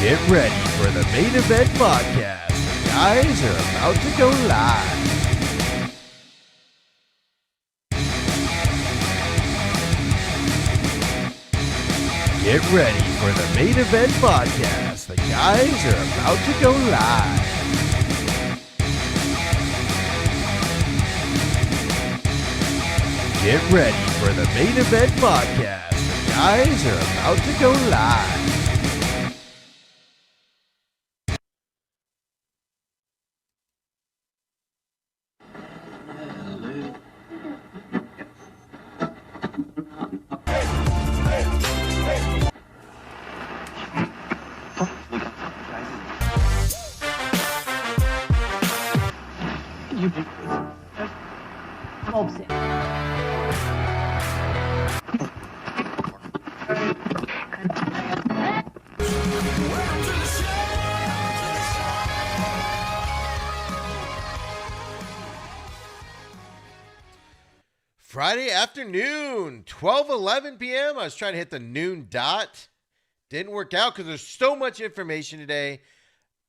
Get ready for the main event podcast. The guys are about to go live. Get ready for the main event podcast. The guys are about to go live. Get ready for the main event podcast. The guys are about to go live. Friday afternoon, 12:11 p.m. I was trying to hit the noon dot. Didn't work out because there's so much information today.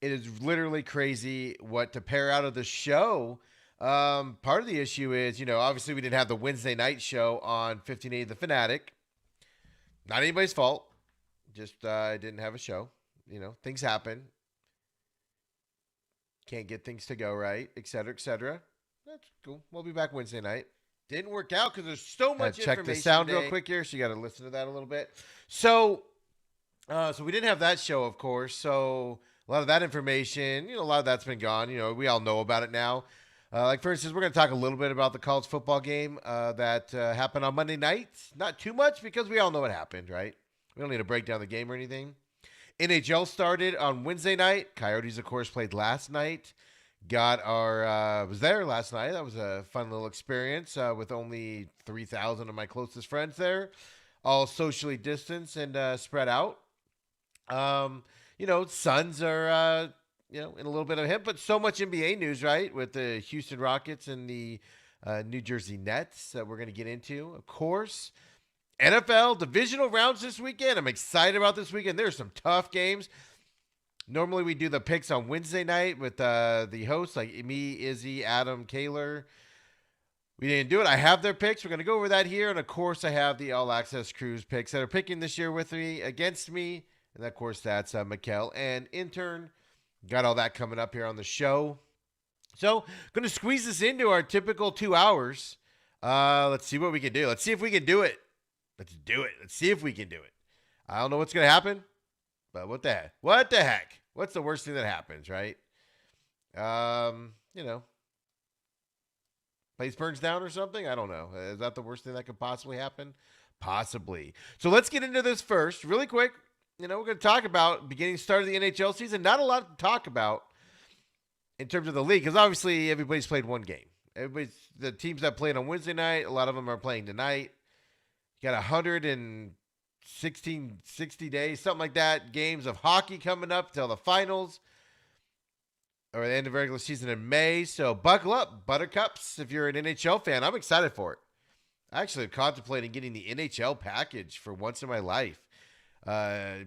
It is literally crazy what to pair out of the show. Part of the issue is, obviously we didn't have the Wednesday night show on 1580 The Fanatic. Not anybody's fault. Just I didn't have a show. Things happen. Can't get things to go right, et cetera, et cetera. That's cool. We'll be back Wednesday night. Didn't work out because there's so much information. Check the sound today. Real quick here, so you got to listen to that a little bit. So we didn't have that show, of course. So a lot of that information, a lot of that's been gone. We all know about it now. Like, for instance, we're going to talk a little bit about the college football game that happened on Monday night. Not too much because we all know what happened, right? We don't need to break down the game or anything. NHL started on Wednesday night. Coyotes, of course, played last night. Was there last night. That was a fun little experience with only 3,000 of my closest friends there, all socially distanced and spread out. Suns are, in a little bit of a hit, but so much NBA news, right? With the Houston Rockets and the New Jersey Nets that we're going to get into, of course. NFL divisional rounds this weekend. I'm excited about this weekend. There's some tough games. Normally we do the picks on Wednesday night with the hosts, like me, Izzy, Adam, Kaler. We didn't do it. I have their picks. We're going to go over that here. And, of course, I have the All Access Cruise picks that are picking this year with me, against me. And, of course, that's Mikkel and Intern. Got all that coming up here on the show. So, going to squeeze this into our typical 2 hours. Let's see what we can do. Let's see if we can do it. Let's do it. Let's see if we can do it. I don't know what's going to happen. But what the heck? What the heck? What's the worst thing that happens, right? Place burns down or something? I don't know. Is that the worst thing that could possibly happen? Possibly. So let's get into this first. Really quick, we're going to talk about start of the NHL season. Not a lot to talk about in terms of the league, because obviously everybody's played one game. The teams that played on Wednesday night, a lot of them are playing tonight. You got 60 days, something like that, games of hockey coming up till the finals or the end of regular season in May. So buckle up, Buttercups, if you're an NHL fan. I'm excited for it. I actually am contemplating getting the NHL package for once in my life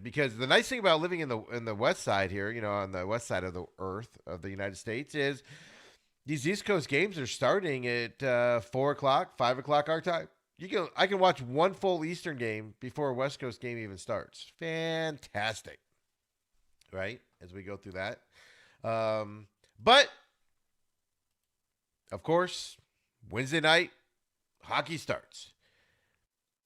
because the nice thing about living in the west side here, on the west side of the earth of the United States, is these East Coast games are starting at 4 o'clock, 5 o'clock our time. I can watch one full Eastern game before a West Coast game even starts. Fantastic. Right? As we go through that. But, of course, Wednesday night, hockey starts.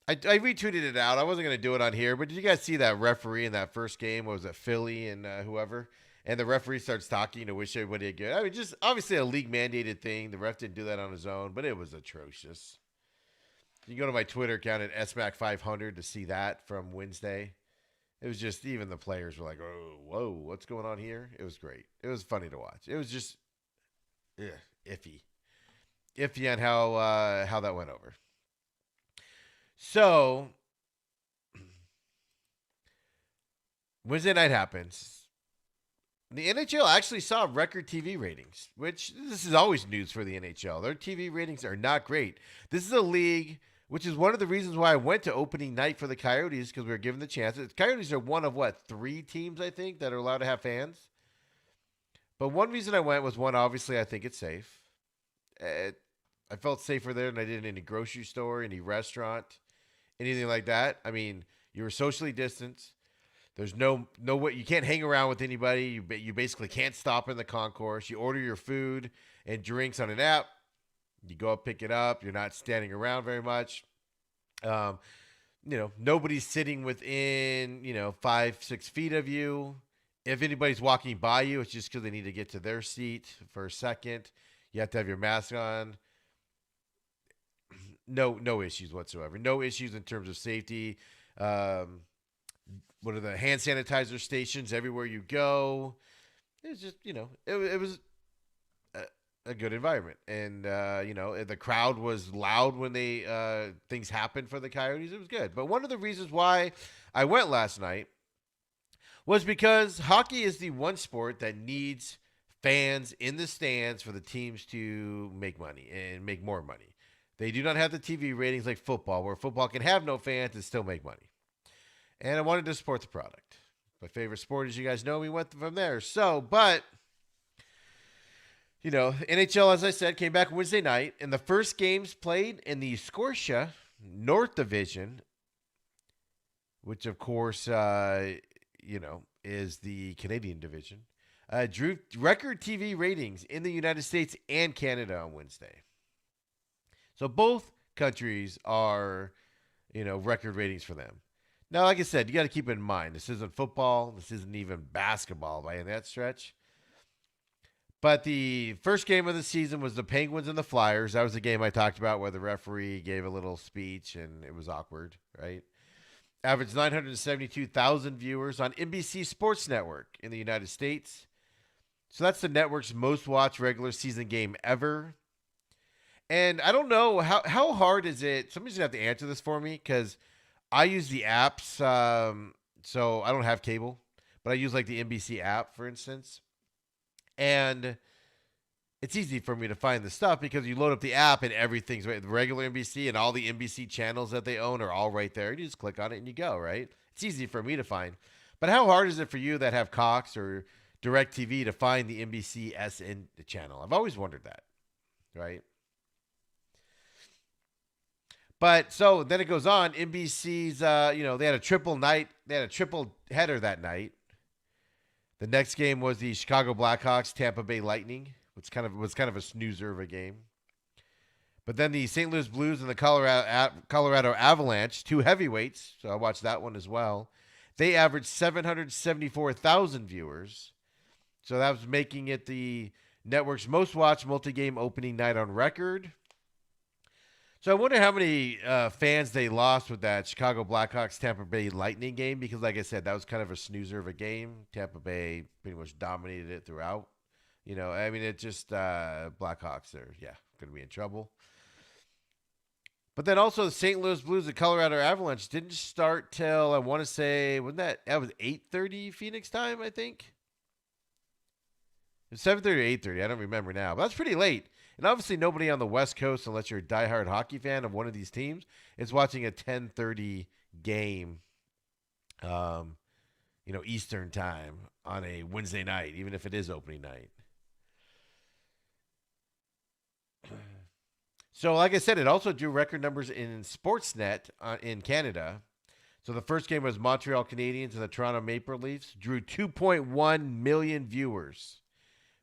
I retweeted it out. I wasn't going to do it on here, but did you guys see that referee in that first game? What was it, Philly and whoever? And the referee starts talking to wish everybody a good. I mean, just obviously a league-mandated thing. The ref didn't do that on his own, but it was atrocious. You can go to my Twitter account at SMAC500 to see that from Wednesday. It was just, even the players were like, oh, whoa, what's going on here? It was great. It was funny to watch. It was just iffy. Iffy on how that went over. So, Wednesday night happens. The NHL actually saw record TV ratings, which this is always news for the NHL. Their TV ratings are not great. This is a league which is one of the reasons why I went to opening night for the Coyotes because we were given the chance. The Coyotes are one of what, three teams I think that are allowed to have fans. But one reason I went was one, obviously I think it's safe. I felt safer there than I did in any grocery store, any restaurant, anything like that. I mean, you were socially distanced. There's no way you can't hang around with anybody. You basically can't stop in the concourse. You order your food and drinks on an app. You go up, pick it up. You're not standing around very much. Um, nobody's sitting within 5-6 feet of you. If anybody's walking by you, it's just because they need to get to their seat for a second. You have to have your mask on. No issues whatsoever. No issues in terms of safety. Um, what are the hand sanitizer stations everywhere you go? It's just it was a good environment, and the crowd was loud when they things happened for the Coyotes. It was good, but one of the reasons why I went last night was because hockey is the one sport that needs fans in the stands for the teams to make money and make more money. They do not have the TV ratings like football, where football can have no fans and still make money. And I wanted to support the product. My favorite sport, as you guys know, we went from there. But NHL, as I said, came back Wednesday night, and the first games played in the Scotia North Division, which, of course, is the Canadian division, drew record TV ratings in the United States and Canada on Wednesday. So both countries are, record ratings for them. Now, like I said, you got to keep in mind, this isn't football. This isn't even basketball by that stretch. But the first game of the season was the Penguins and the Flyers. That was the game I talked about where the referee gave a little speech and it was awkward, right? Averaged 972,000 viewers on NBC Sports Network in the United States. So that's the network's most watched regular season game ever. And I don't know, how hard is it? Somebody's going to have to answer this for me because I use the apps. So I don't have cable, but I use like the NBC app, for instance. And it's easy for me to find the stuff because you load up the app and everything's right. The regular NBC and all the NBC channels that they own are all right there. You just click on it and you go, right? It's easy for me to find. But how hard is it for you that have Cox or DirecTV to find the NBC SN channel? I've always wondered that, right? But so then it goes on. NBC's, they had a triple night. They had a triple header that night. The next game was the Chicago Blackhawks, Tampa Bay Lightning, which was kind of a snoozer of a game. But then the St. Louis Blues and the Colorado Avalanche, two heavyweights, so I watched that one as well. They averaged 774,000 viewers. So that was making it the network's most watched multi-game opening night on record. So I wonder how many fans they lost with that Chicago Blackhawks Tampa Bay Lightning game because, like I said, that was kind of a snoozer of a game. Tampa Bay pretty much dominated it throughout. It just Blackhawks are, going to be in trouble. But then also the St. Louis Blues and Colorado Avalanche didn't start till, I want to say, that was 8:30 Phoenix time, I think? It was 7:30 or 8:30. I don't remember now. But that's pretty late. And obviously nobody on the West Coast, unless you're a diehard hockey fan of one of these teams, is watching a 10:30 game, Eastern time on a Wednesday night, even if it is opening night. So, like I said, it also drew record numbers in Sportsnet in Canada. So the first game was Montreal Canadiens and the Toronto Maple Leafs, drew 2.1 million viewers,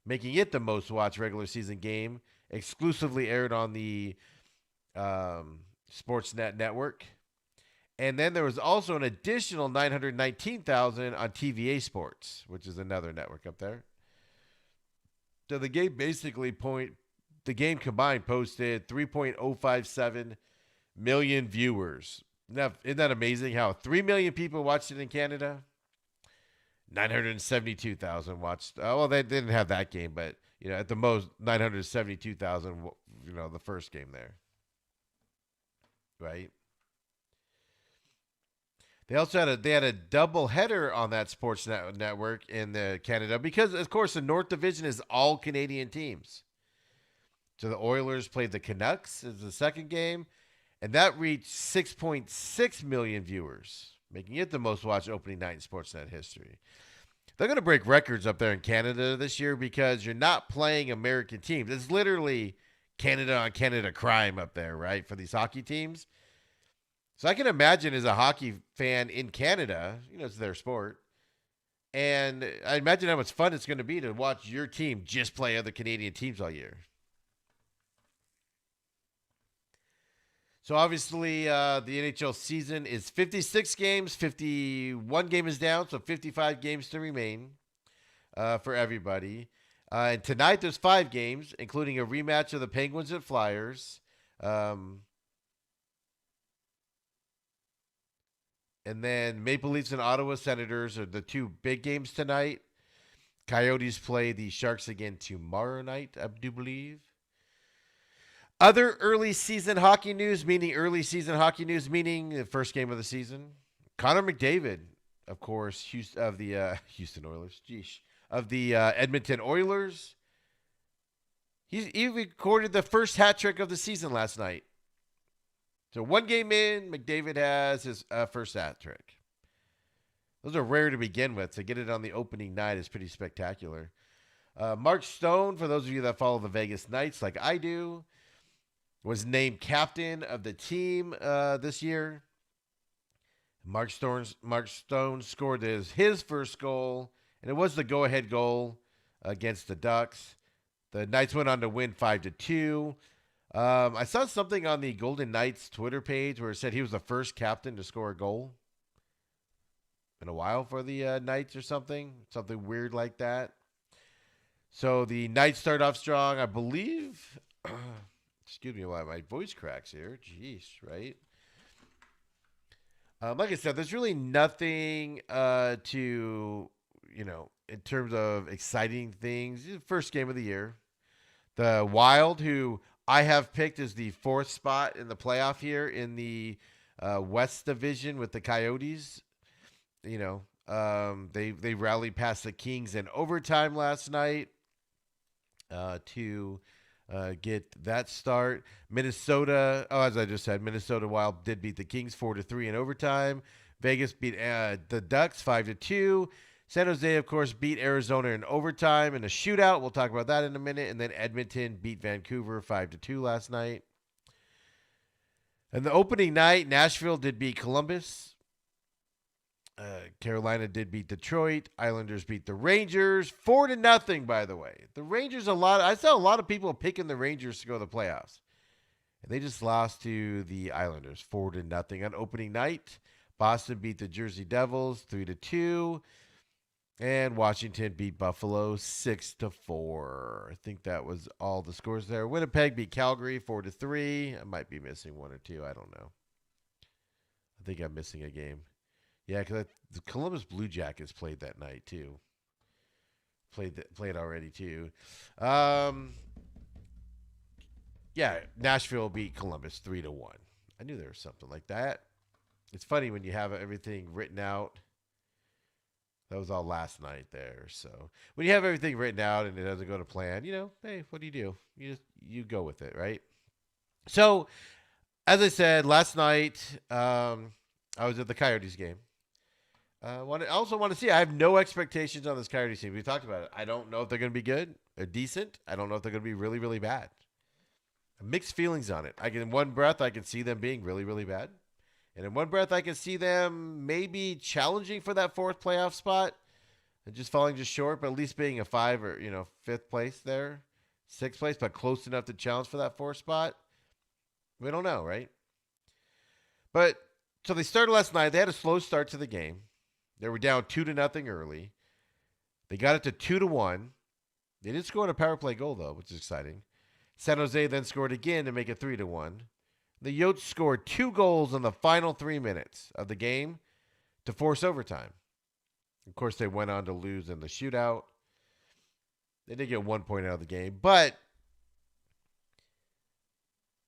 making it the most watched regular season game. Exclusively aired on the Sportsnet network. And then there was also an additional 919,000 on TVA Sports, which is another network up there. So the game combined posted 3.057 million viewers. Now, isn't that amazing how 3 million people watched it in Canada? 972,000 watched. Well, they didn't have that game, but at the most 972,000. The first game there, right? They also had a double header on that sports network in Canada because, of course, the North Division is all Canadian teams. So the Oilers played the Canucks as the second game, and that reached 6.6 million viewers, making it the most watched opening night in Sportsnet history. They're going to break records up there in Canada this year because you're not playing American teams. It's literally Canada on Canada crime up there, right, for these hockey teams. So I can imagine as a hockey fan in Canada, it's their sport. And I imagine how much fun it's going to be to watch your team just play other Canadian teams all year. So obviously, the NHL season is 56 games. 51 game is down, so 55 games to remain for everybody. And tonight there's 5 games, including a rematch of the Penguins and Flyers. And then Maple Leafs and Ottawa Senators are the 2 big games tonight. Coyotes play the Sharks again tomorrow night, I do believe. Other early season hockey news, meaning the first game of the season. Connor McDavid, of course, of the Houston Oilers, of the Edmonton Oilers. He recorded the first hat trick of the season last night. So 1 game in, McDavid has his first hat trick. Those are rare to begin with. To get it on the opening night is pretty spectacular. Mark Stone, for those of you that follow the Vegas Knights like I do, was named captain of the team this year. Mark Stone scored his first goal, and it was the go-ahead goal against the Ducks. The Knights went on to win 5-2. I saw something on the Golden Knights Twitter page where it said he was the first captain to score a goal in a while for the Knights or something weird like that. So the Knights start off strong, I believe. Excuse me while my voice cracks here. Jeez, right? Like I said, there's really nothing to, in terms of exciting things. First game of the year. The Wild, who I have picked as the 4th spot in the playoff here in the West Division with the Coyotes. They rallied past the Kings in overtime last night to get that start. Minnesota, as I just said, Minnesota Wild did beat the Kings 4-3 in overtime. Vegas beat the Ducks 5-2. San Jose, of course, beat Arizona in overtime in a shootout. We'll talk about that in a minute. And then Edmonton beat Vancouver 5-2 last night. And the opening night, Nashville did beat Columbus. Carolina did beat Detroit. Islanders beat the Rangers 4-0, by the way. The Rangers, I saw a lot of people picking the Rangers to go to the playoffs. And they just lost to the Islanders 4-0 on opening night. Boston beat the Jersey Devils 3-2. And Washington beat Buffalo 6-4. I think that was all the scores there. Winnipeg beat Calgary 4-3. I might be missing 1 or 2. I don't know. I think I'm missing a game. Yeah, because the Columbus Blue Jackets played that night too. Played already too. Yeah, Nashville beat Columbus 3-1. I knew there was something like that. It's funny when you have everything written out. That was all last night there. So when you have everything written out and it doesn't go to plan, hey, what do? You go with it, right? So, as I said last night, I was at the Coyotes game. I also want to see. I have no expectations on this Coyotes team. We talked about it. I don't know if they're going to be good or decent. I don't know if they're going to be really, really bad. Mixed feelings on it. In one breath, I can see them being really, really bad. And in one breath, I can see them maybe challenging for that 4th playoff spot and just falling just short, but at least being a 5 or, 5th place there, 6th place, but close enough to challenge for that 4th spot. We don't know, right? But so they started last night. They had a slow start to the game. They were down 2-0 early. They got it to 2-1. They did score on a power play goal, though, which is exciting. San Jose then scored again to make it 3-1. The Yotes scored 2 goals in the final 3 minutes of the game to force overtime. Of course, they went on to lose in the shootout. They did get 1 point out of the game, but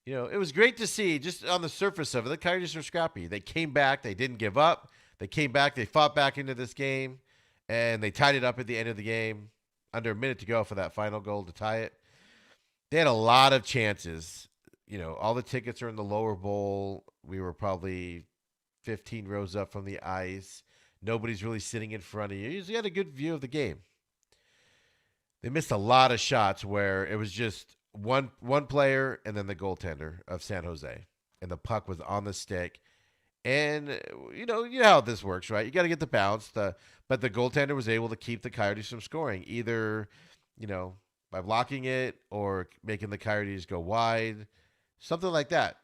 it was great to see just on the surface of it. The Coyotes were scrappy. They came back. They didn't give up. They came back. They fought back into this game, and they tied it up at the end of the game. Under a minute to go for that final goal to tie it. They had a lot of chances all the tickets are in the lower bowl. We were probably 15 rows up from the ice. Nobody's really sitting in front of you. You had a good view of the game. They missed a lot of shots where it was just one player and then the goaltender of San Jose, and the puck was on the stick. And you know how this works, right? You got to get the bounce. But the goaltender was able to keep the Coyotes from scoring, either by blocking it or making the Coyotes go wide, something like that.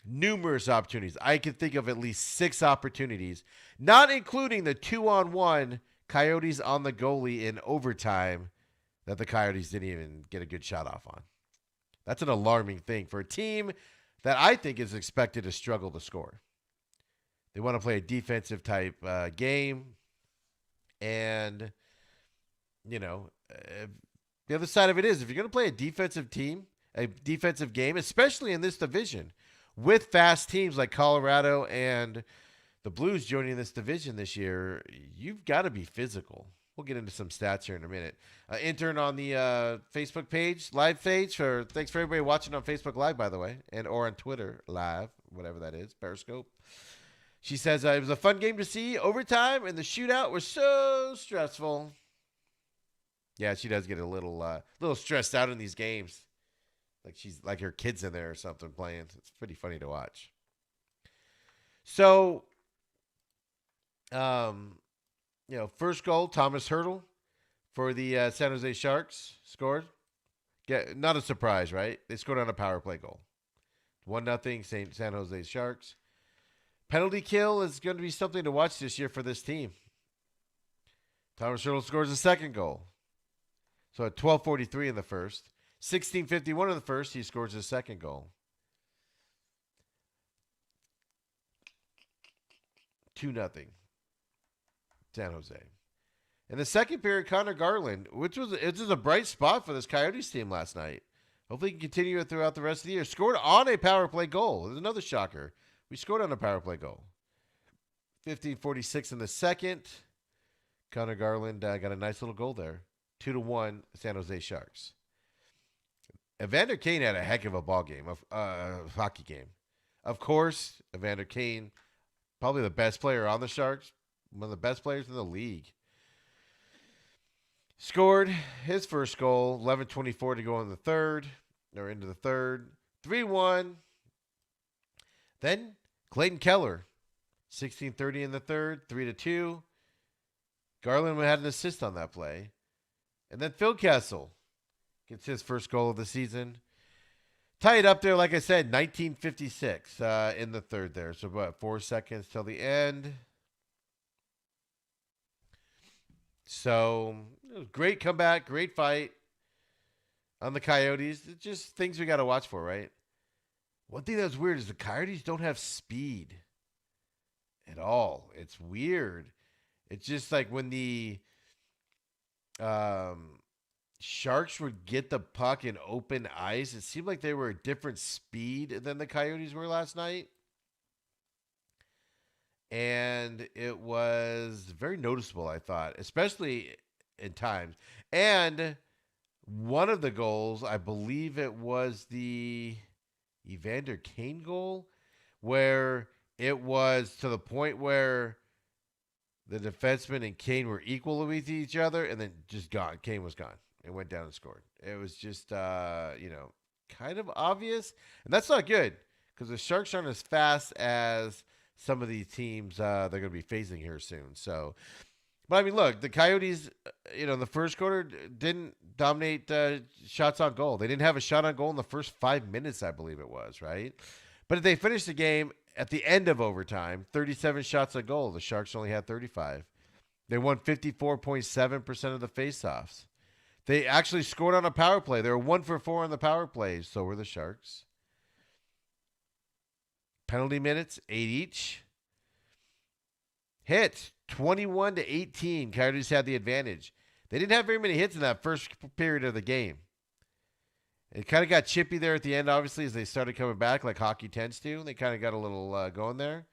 Numerous opportunities. I can think of at least 6 opportunities, not including the 2-on-1 Coyotes on the goalie in overtime that the Coyotes didn't even get a good shot off on. That's an alarming thing for a team that I think is expected to struggle to score. They want to play a defensive type game. And, the other side of it is if you're going to play a defensive game, especially in this division, with fast teams like Colorado and the Blues joining this division this year, you've got to be physical. We'll get into some stats here in a minute. Intern on the Facebook page, live page. Thanks for everybody watching on Facebook Live, by the way, or on Twitter Live, whatever that is, Periscope. She says, it was a fun game to see. Overtime and the shootout were so stressful. Yeah, she does get a little stressed out in these games. Like her kids in there or something playing. It's pretty funny to watch. So, first goal, Thomas Hertl for the San Jose Sharks scored. Not a surprise, right? They scored on a power play goal. 1-0 San Jose Sharks. Penalty kill is going to be something to watch this year for this team. Thomas Hertl scores the second goal. So at 12:43 in the first. 16:51 in the first, he scores his second goal. 2-0 San Jose. In the second period, Connor Garland, which was a bright spot for this Coyotes team last night. Hopefully he can continue it throughout the rest of the year. Scored on a power play goal. There's another shocker. We scored on a power play goal. 15:46 in the second. Connor Garland got a nice little goal there. 2-1 San Jose Sharks. Evander Kane had a heck of a hockey game. Of course, Evander Kane, probably the best player on the Sharks, one of the best players in the league. Scored his first goal, 11:24 to go in the third, or into the third. 3-1. Then Clayton Keller, 16:30 in the third, 3-2. Garland had an assist on that play. And then Phil Kessel gets his first goal of the season. Tie it up there, like I said, 19:56 in the third there. So about 4 seconds till the end. So, great comeback, great fight on the Coyotes. It's just things we got to watch for, right? One thing that's weird is the Coyotes don't have speed at all. It's weird. It's just like when the Sharks would get the puck in open ice, it seemed like they were a different speed than the Coyotes were last night. And it was very noticeable, I thought, especially in times. And one of the goals, I believe it was the Evander Kane goal, where it was to the point where the defenseman and Kane were equal with each other, and then just gone. Kane was gone and went down and scored. It was just, kind of obvious. And that's not good because the Sharks aren't as fast as some of these teams they're going to be facing here soon. So, but I mean, look, the Coyotes, in the first quarter didn't dominate shots on goal. They didn't have a shot on goal in the first 5 minutes, I believe it was, right? But if they finished the game at the end of overtime, 37 shots on goal. The Sharks only had 35. They won 54.7% of the faceoffs. They actually scored on a power play. They were 1 for 4 on the power plays. So were the Sharks. Penalty minutes, 8 each. Hits, 21-18. Coyotes had the advantage. They didn't have very many hits in that first period of the game. It kind of got chippy there at the end, obviously, as they started coming back like hockey tends to. They kind of got a little going there.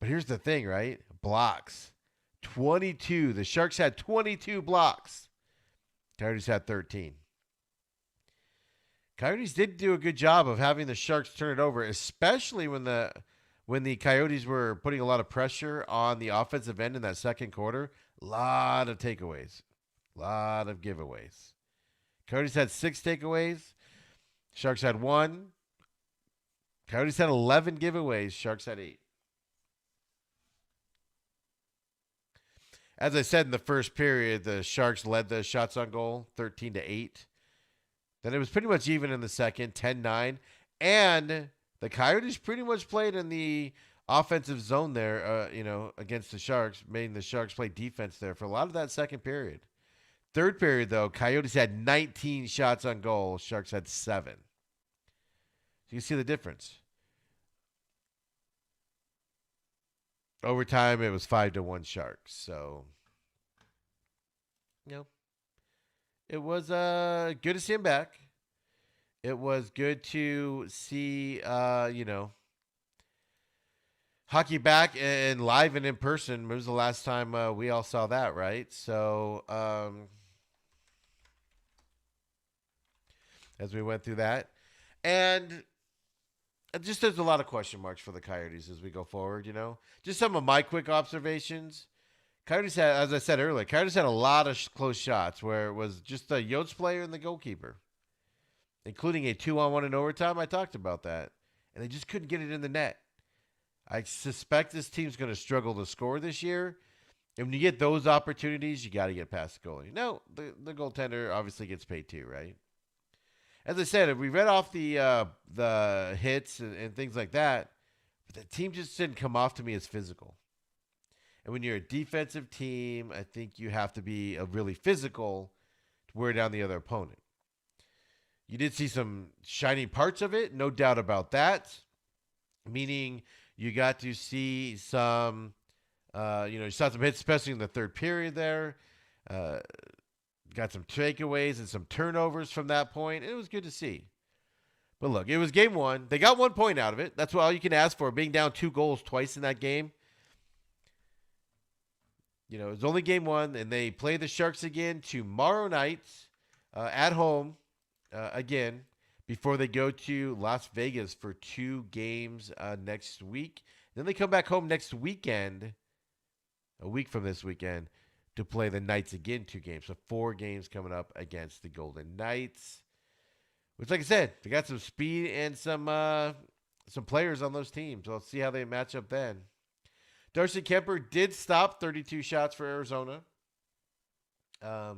But here's the thing, right? Blocks. 22. The Sharks had 22 blocks. Coyotes had 13. Coyotes did do a good job of having the Sharks turn it over, especially when the Coyotes were putting a lot of pressure on the offensive end in that second quarter. A lot of takeaways, a lot of giveaways. Coyotes had 6 takeaways. Sharks had 1. Coyotes had 11 giveaways. Sharks had 8. As I said in the first period, the Sharks led the shots on goal 13-8. Then it was pretty much even in the second, 10-9. And the Coyotes pretty much played in the offensive zone there, against the Sharks, making the Sharks play defense there for a lot of that second period. Third period, though, Coyotes had 19 shots on goal. Sharks had 7. So you can see the difference. Overtime, it was 5-1 Sharks. So, it was good to see him back. It was good to see, hockey back and live and in person. It was the last time we all saw that, right? So, as we went through that. And just there's a lot of question marks for the Coyotes as we go forward, Just some of my quick observations. Coyotes had, as I said earlier, Coyotes had a lot of close shots where it was just the Yotes player and the goalkeeper, including a 2-on-1 in overtime. I talked about that. And they just couldn't get it in the net. I suspect this team's going to struggle to score this year. And when you get those opportunities, you got to get past the goalie. No, the goaltender obviously gets paid too, right? As I said, if we read off the hits and things like that, but the team just didn't come off to me as physical. And when you're a defensive team, I think you have to be really physical to wear down the other opponent. You did see some shining parts of it, no doubt about that. Meaning you got to see some, you saw some hits, especially in the third period there. Got some takeaways and some turnovers from that point. It was good to see. But look, it was game 1. They got 1 point out of it. That's all you can ask for, being down 2 goals twice in that game. It was only game 1, and they play the Sharks again tomorrow night at home again before they go to Las Vegas for 2 games next week. Then they come back home next weekend, a week from this weekend, to play the Knights again 2 games. So 4 games coming up against the Golden Knights. Which, like I said, they got some speed and some players on those teams. So let's see how they match up then. Darcy Kemper did stop 32 shots for Arizona. I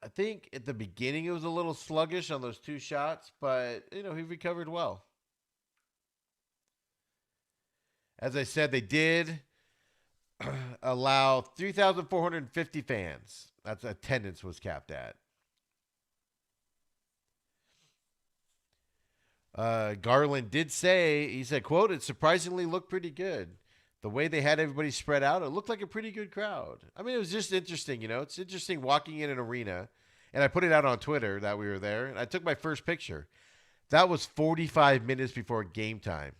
think at the beginning it was a little sluggish on those 2 shots, but, he recovered well. As I said, they did allow 3,450 fans. That's attendance was capped at. Garland did say, he said, quote, "It surprisingly looked pretty good. The way they had everybody spread out, it looked like a pretty good crowd." I mean, it was just interesting, It's interesting walking in an arena. And I put it out on Twitter that we were there. And I took my first picture. That was 45 minutes before game time.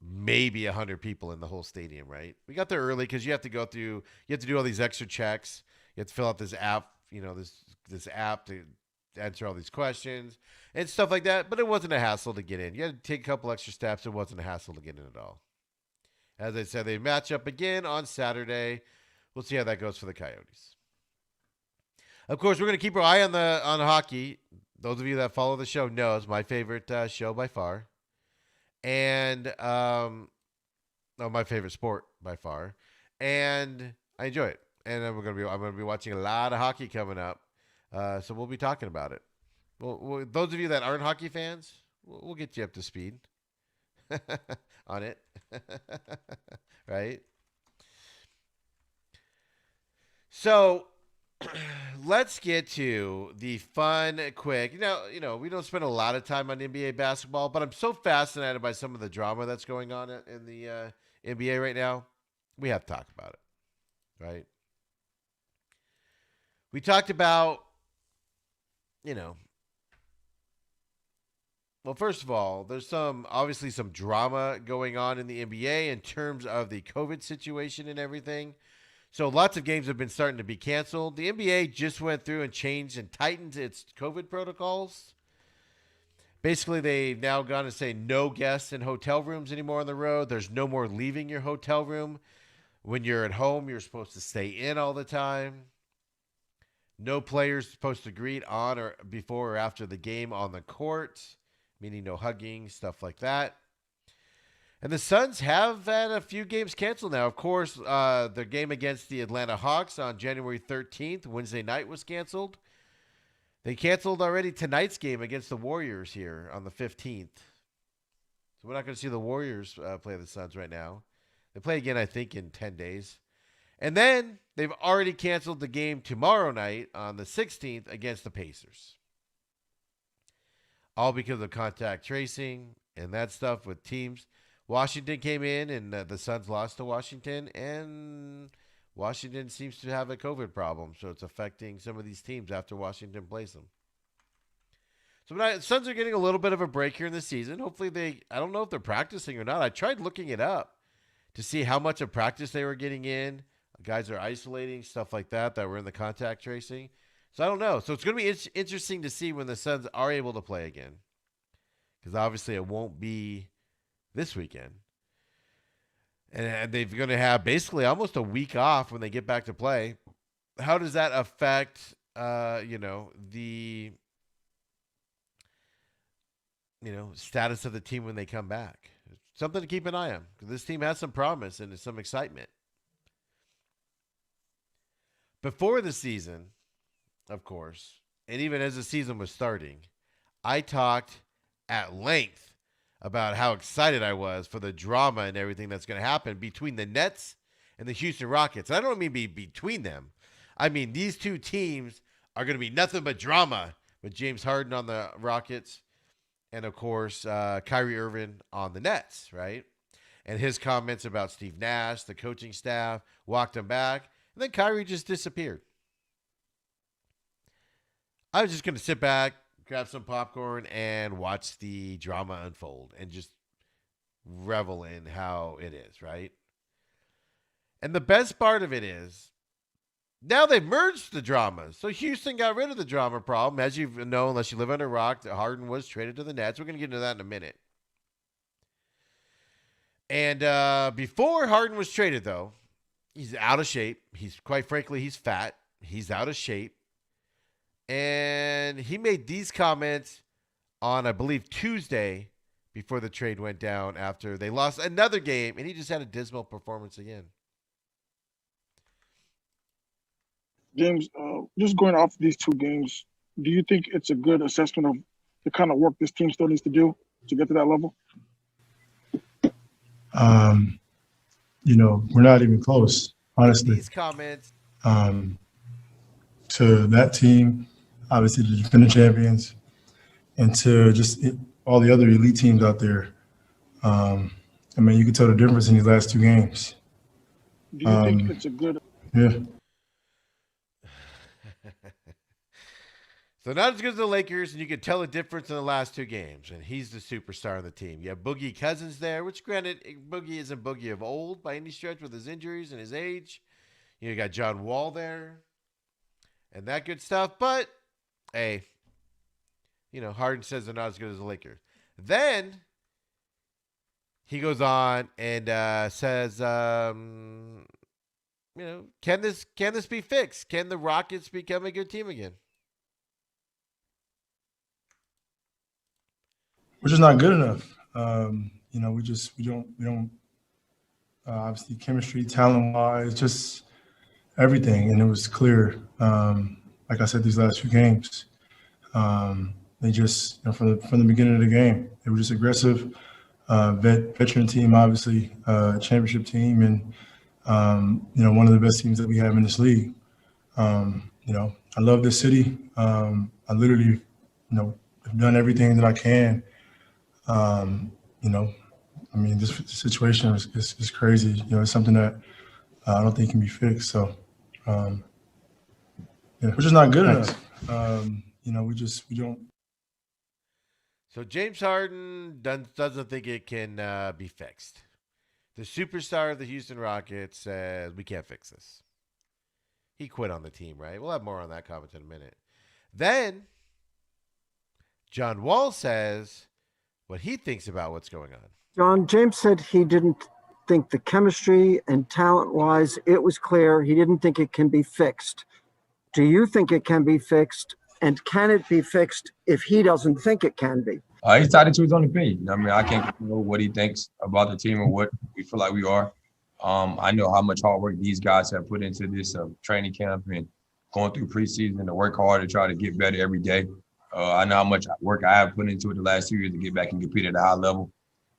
Maybe 100 people in the whole stadium, right? We got there early because you have to do all these extra checks. You have to fill out this app, this app to answer all these questions and stuff like that. But it wasn't a hassle to get in. You had to take a couple extra steps. It wasn't a hassle to get in at all. As I said, they match up again on Saturday. We'll see how that goes for the Coyotes. Of course, we're going to keep our eye on hockey. Those of you that follow the show know it's my favorite show by far. And my favorite sport by far, and I enjoy it. And I'm gonna be watching a lot of hockey coming up, so we'll be talking about it. Well, those of you that aren't hockey fans, we'll get you up to speed on it, right? So let's get to the fun, quick. We don't spend a lot of time on NBA basketball, but I'm so fascinated by some of the drama that's going on in the NBA right now. We have to talk about it, right? We talked about, well, first of all, there's obviously some drama going on in the NBA in terms of the COVID situation and everything. So lots of games have been starting to be canceled. The NBA just went through and changed and tightened its COVID protocols. Basically, they've now gone to say no guests in hotel rooms anymore on the road. There's no more leaving your hotel room. When you're at home, you're supposed to stay in all the time. No players supposed to greet on or before or after the game on the court, meaning no hugging, stuff like that. And the Suns have had a few games canceled now. Of course, the game against the Atlanta Hawks on January 13th, Wednesday night, was canceled. They canceled already tonight's game against the Warriors here on the 15th. So we're not going to see the Warriors play the Suns right now. They play again, I think, in 10 days. And then they've already canceled the game tomorrow night on the 16th against the Pacers. All because of contact tracing and that stuff with teams. Washington came in and the Suns lost to Washington, and Washington seems to have a COVID problem, so it's affecting some of these teams after Washington plays them. So the Suns are getting a little bit of a break here in the season. Hopefully I don't know if they're practicing or not. I tried looking it up to see how much of practice they were getting in. Guys are isolating, stuff like that were in the contact tracing. So I don't know. So it's going to be interesting to see when the Suns are able to play again, because obviously it won't be this weekend. And they're going to have basically almost a week off when they get back to play. How does that affect, the, status of the team when they come back? Something to keep an eye on, because this team has some promise and some excitement. Before the season, of course, and even as the season was starting, I talked at length about how excited I was for the drama and everything that's going to happen between the Nets and the Houston Rockets. I don't mean between them. I mean, these two teams are going to be nothing but drama with James Harden on the Rockets and, of course, Kyrie Irving on the Nets, right? And his comments about Steve Nash, the coaching staff, walked him back, and then Kyrie just disappeared. I was just going to sit back, grab some popcorn, and watch the drama unfold and just revel in how it is, right? And the best part of it is now they've merged the dramas. So Houston got rid of the drama problem. As you know, unless you live under a rock, Harden was traded to the Nets. We're going to get into that in a minute. And before Harden was traded, though, he's out of shape. Quite frankly, he's fat. He's out of shape. And he made these comments on, I believe, Tuesday before the trade went down after they lost another game, and he just had a dismal performance again. James, just going off these two games, do you think it's a good assessment of the kind of work this team still needs to do to get to that level? We're not even close, honestly. These comments. To that team, obviously the defending champions, and to just all the other elite teams out there. You can tell the difference in these last two games. Do you think it's a good? Yeah. So not as good as the Lakers, and you can tell the difference in the last two games. And he's the superstar of the team. You have Boogie Cousins there, which granted, Boogie isn't Boogie of old by any stretch with his injuries and his age. You got John Wall there and that good stuff. But, hey, Harden says they're not as good as the Lakers. Then he goes on and says, can this be fixed? Can the Rockets become a good team again? We're just not good enough. We don't obviously chemistry, talent wise, just everything. And it was clear, like I said, these last few games, they just, from the beginning of the game, they were just aggressive, veteran team, obviously, championship team, and, one of the best teams that we have in this league. I love this city. I literally, have done everything that I can. This situation is crazy. It's something that I don't think can be fixed. So, we're just not good enough. We don't. So James Harden doesn't think it can be fixed. The superstar of the Houston Rockets says we can't fix this. He quit on the team, right? We'll have more on that comment in a minute. Then John Wall says what he thinks about what's going on. John, James said he didn't think the chemistry and talent wise, it was clear. He didn't think it can be fixed. Do you think it can be fixed? And can it be fixed if he doesn't think it can be? He's tied into his own opinion. I mean, I can't control what he thinks about the team and what we feel like we are. I know how much hard work these guys have put into this training camp and going through preseason to work hard to try to get better every day. I know how much work I have put into it the last 2 years to get back and compete at a high level.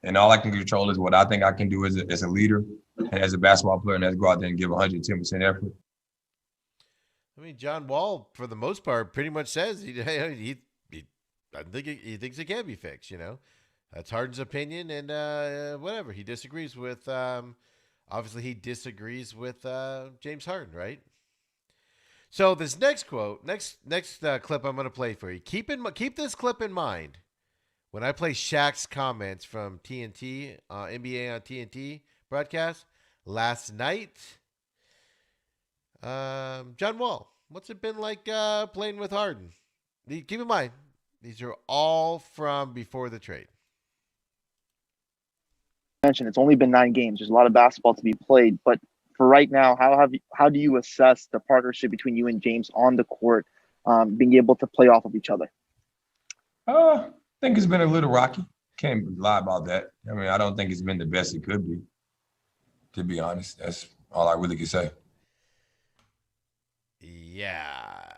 And all I can control is what I think I can do as a leader and as a basketball player, and that's go out there and give 110% effort. I mean, John Wall, for the most part, pretty much says I think he thinks it can be fixed. That's Harden's opinion, and whatever he disagrees with. Obviously, he disagrees with James Harden, right? So this next quote, next clip, I'm going to play for you. Keep this clip in mind when I play Shaq's comments from TNT, NBA on TNT broadcast last night. John Wall, what's it been like playing with Harden? Keep in mind, these are all from before the trade. It's only been 9 games. There's a lot of basketball to be played, but for right now, how do you assess the partnership between you and James on the court, being able to play off of each other? I think it's been a little rocky. Can't lie about that. I mean, I don't think it's been the best it could be, to be honest. That's all I really can say. Yeah.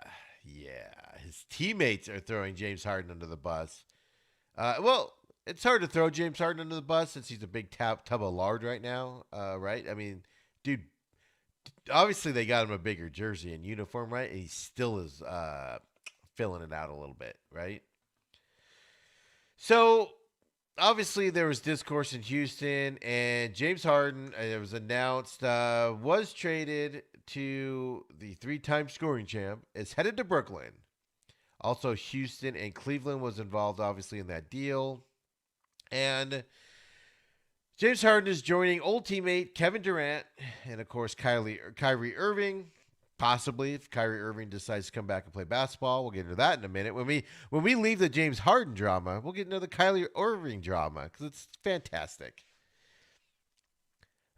His teammates are throwing James Harden under the bus. Well, it's hard to throw James Harden under the bus since he's a big tub of lard right now, right? I mean, dude, obviously they got him a bigger jersey and uniform, right? And he still is filling it out a little bit, right? So, obviously there was discourse in Houston, and James Harden, it was announced, was traded to the 3-time scoring champ, is headed to Brooklyn. Also, Houston and Cleveland was involved, obviously, in that deal. And James Harden is joining old teammate Kevin Durant and, of course, Kyrie Irving. Possibly, if Kyrie Irving decides to come back and play basketball. We'll get into that in a minute. When we leave the James Harden drama, we'll get into the Kyrie Irving drama because it's fantastic.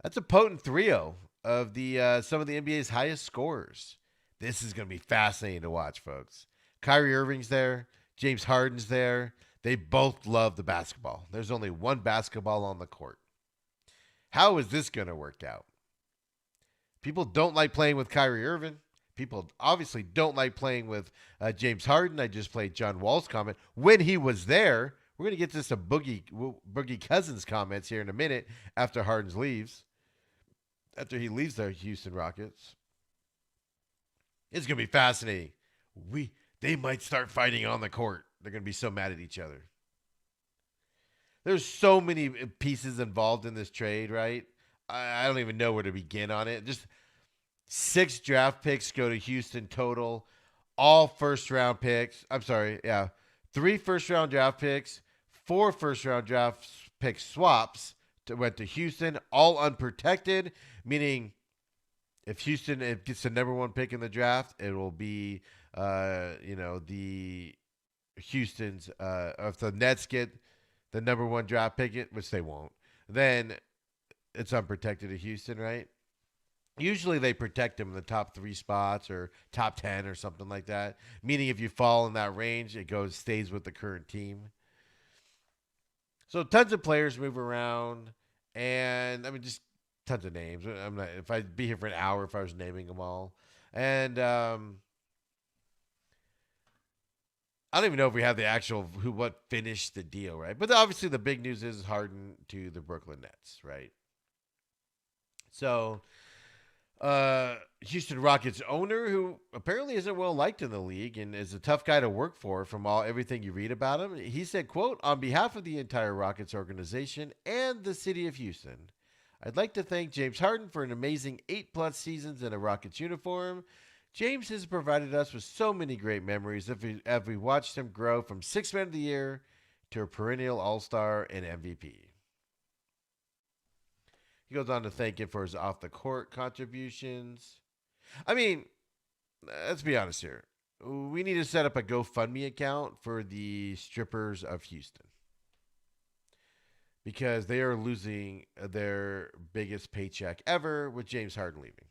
That's a potent trio of the some of the NBA's highest scorers. This is going to be fascinating to watch, folks. Kyrie Irving's there. James Harden's there. They both love the basketball. There's only one basketball on the court. How is this going to work out? People don't like playing with Kyrie Irving. People obviously don't like playing with James Harden. I just played John Wall's comment when he was there. We're going to get to some Boogie Cousins comments here in a minute after Harden leaves. After he leaves the Houston Rockets. It's going to be fascinating. They might start fighting on the court. They're going to be so mad at each other. There's so many pieces involved in this trade, right? I don't even know where to begin on it. Just 6 draft picks go to Houston total. All first-round picks. 3 first-round draft picks. 4 first-round draft pick swaps went to Houston. All unprotected, meaning if Houston gets the number 1 pick in the draft, it will be, the Houston's. If the Nets get the number 1 draft pick, which they won't, then it's unprotected to Houston, right? Usually they protect them in the top 3 spots or top 10 or something like that. Meaning if you fall in that range, it stays with the current team. So tons of players move around, and I mean just tons of names. If I'd be here for an hour if I was naming them all. And I don't even know if we have the actual what finished the deal, right? But obviously the big news is Harden to the Brooklyn Nets, right? So, Houston Rockets owner, who apparently isn't well liked in the league and is a tough guy to work for from everything you read about him, he said, quote, "On behalf of the entire Rockets organization and the city of Houston, I'd like to thank James Harden for an amazing 8+ seasons in a Rockets uniform. James has provided us with so many great memories as we watched him grow from 6th man of the year to a perennial all-star and MVP." He goes on to thank him for his off-the-court contributions. I mean, let's be honest here. We need to set up a GoFundMe account for the strippers of Houston because they are losing their biggest paycheck ever with James Harden leaving.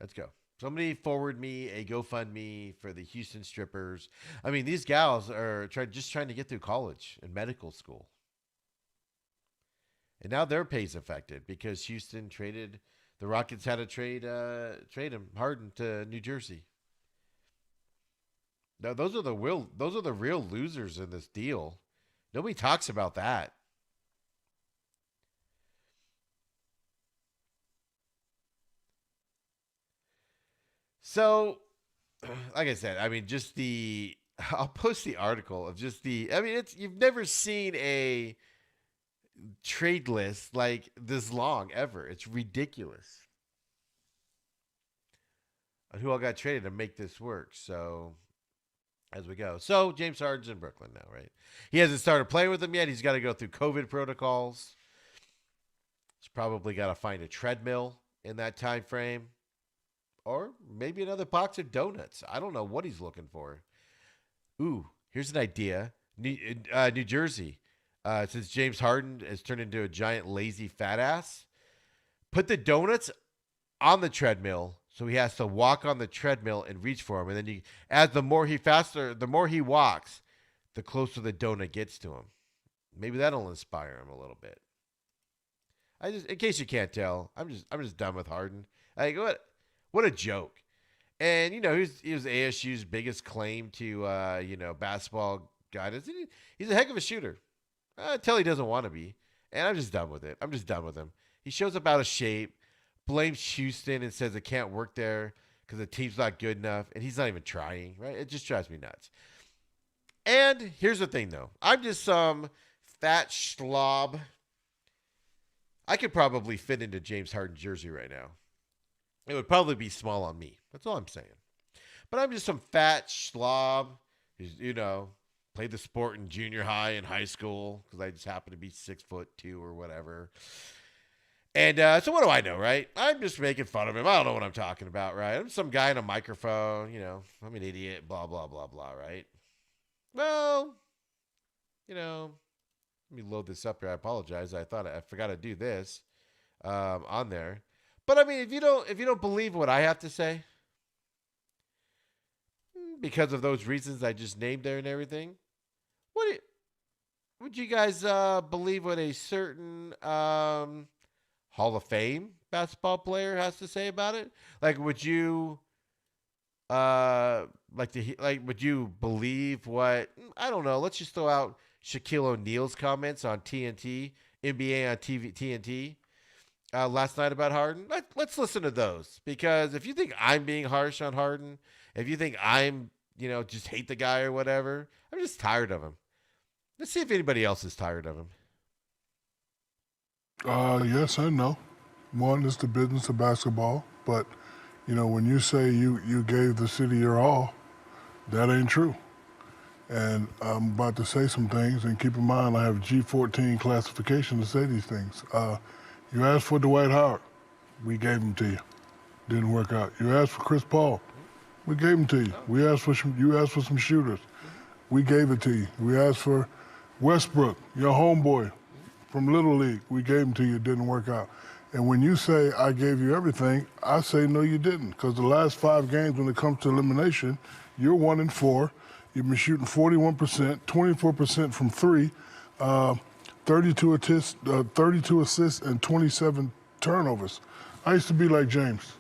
Let's go. Somebody forward me a GoFundMe for the Houston strippers. I mean, these gals are just trying to get through college and medical school. And now their pay's affected because Houston traded the Rockets had to trade him Harden to New Jersey. Now those are the real losers in this deal. Nobody talks about that. So, like I said, I mean, just I'll post the article of just I mean, you've never seen a trade list like this long ever. It's ridiculous. And who all got traded to make this work. So, as we go. So, James Harden's in Brooklyn now, right? He hasn't started playing with them yet. He's got to go through COVID protocols. He's probably got to find a treadmill in that time frame. Or maybe another box of donuts. I don't know what he's looking for. Ooh, here's an idea. New Jersey. Since James Harden has turned into a giant lazy fat ass, put the donuts on the treadmill so he has to walk on the treadmill and reach for them. And then the more he walks, the closer the donut gets to him. Maybe that'll inspire him a little bit. In case you can't tell, I'm just done with Harden. Like what a joke. And he was ASU's biggest claim to basketball guidance. He's a heck of a shooter. Until he doesn't want to be. And I'm just done with it. I'm just done with him. He shows up out of shape, blames Houston and says it can't work there because the team's not good enough. And he's not even trying, right? It just drives me nuts. And here's the thing, though. I'm just some fat schlob. I could probably fit into James Harden's jersey right now. It would probably be small on me. That's all I'm saying. But I'm just some fat schlob who's, played the sport in junior high and high school because I just happen to be 6'2" or whatever. And so what do I know, right? I'm just making fun of him. I don't know what I'm talking about, right? I'm some guy in a microphone, I'm an idiot, blah, blah, blah, blah, right? Well, let me load this up here. I apologize. I forgot to do this on there. But I mean, if you don't believe what I have to say, because of those reasons I just named there and everything, would you guys believe what a certain Hall of Fame basketball player has to say about it? Like, would you would you believe what, I don't know, let's just throw out Shaquille O'Neal's comments on TNT, NBA on TNT last night about Harden? Let's listen to those, because if you think I'm being harsh on Harden, if you think I'm, just hate the guy or whatever, I'm just tired of him. Let's see if anybody else is tired of him. Yes and no. One is the business of basketball, but when you say you gave the city your all, that ain't true. And I'm about to say some things, and keep in mind I have G14 classification to say these things. You asked for Dwight Howard, we gave him to you. Didn't work out. You asked for Chris Paul, we gave him to you. You asked for some shooters, we gave it to you. We asked for Westbrook, your homeboy from Little League, we gave him to you. Didn't work out. And when you say I gave you everything, I say no, you didn't, because the last 5 games when it comes to elimination, you're 1-4. You've been shooting 41%, 24% from 3, 32 assists, and 27 turnovers. I used to be like James.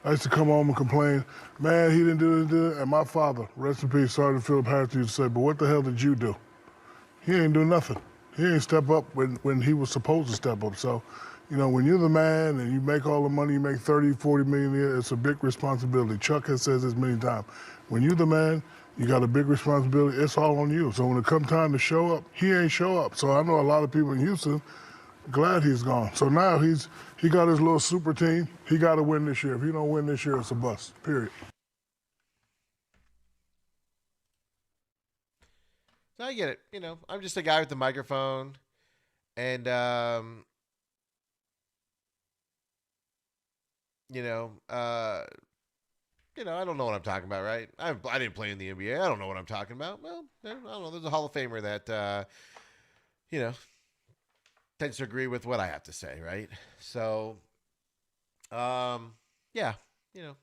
I used to come home and complain, man, he didn't do this, and my father, rest in peace, Sergeant Philip Harris, used to say, but what the hell did you do? He ain't do nothing. He ain't step up when he was supposed to step up. So, when you're the man and you make all the money, you make 30, 40 million a year, it's a big responsibility. Chuck has said this many times. When you're the man, you got a big responsibility. It's all on you. So when it comes time to show up, he ain't show up. So I know a lot of people in Houston glad he's gone. So now he got his little super team. He got to win this year. If he don't win this year, it's a bust, period. So I get it. I'm just a guy with the microphone. And I don't know what I'm talking about, right? I didn't play in the NBA. I don't know what I'm talking about. Well, I don't know. There's a Hall of Famer that, you know, tends to agree with what I have to say, right? So, yeah, you know,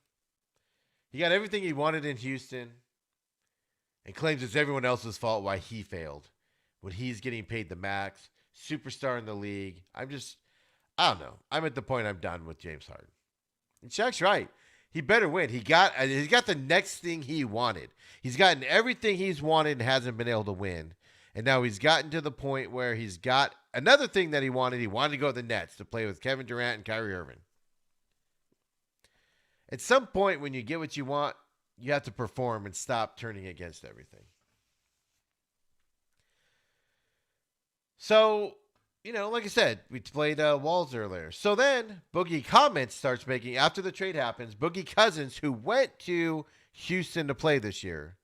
he got everything he wanted in Houston and claims it's everyone else's fault why he failed when he's getting paid the max, superstar in the league. I don't know. I'm at the point I'm done with James Harden. And Shaq's right. He better win. He's got the next thing he wanted. He's gotten everything he's wanted and hasn't been able to win. And now he's gotten to the point where he's got another thing that he wanted. He wanted to go to the Nets to play with Kevin Durant and Kyrie Irving. At some point, when you get what you want, you have to perform and stop turning against everything. So, like I said, we played Walls earlier. So then Boogie Comments starts making, after the trade happens, Boogie Cousins, who went to Houston to play this year.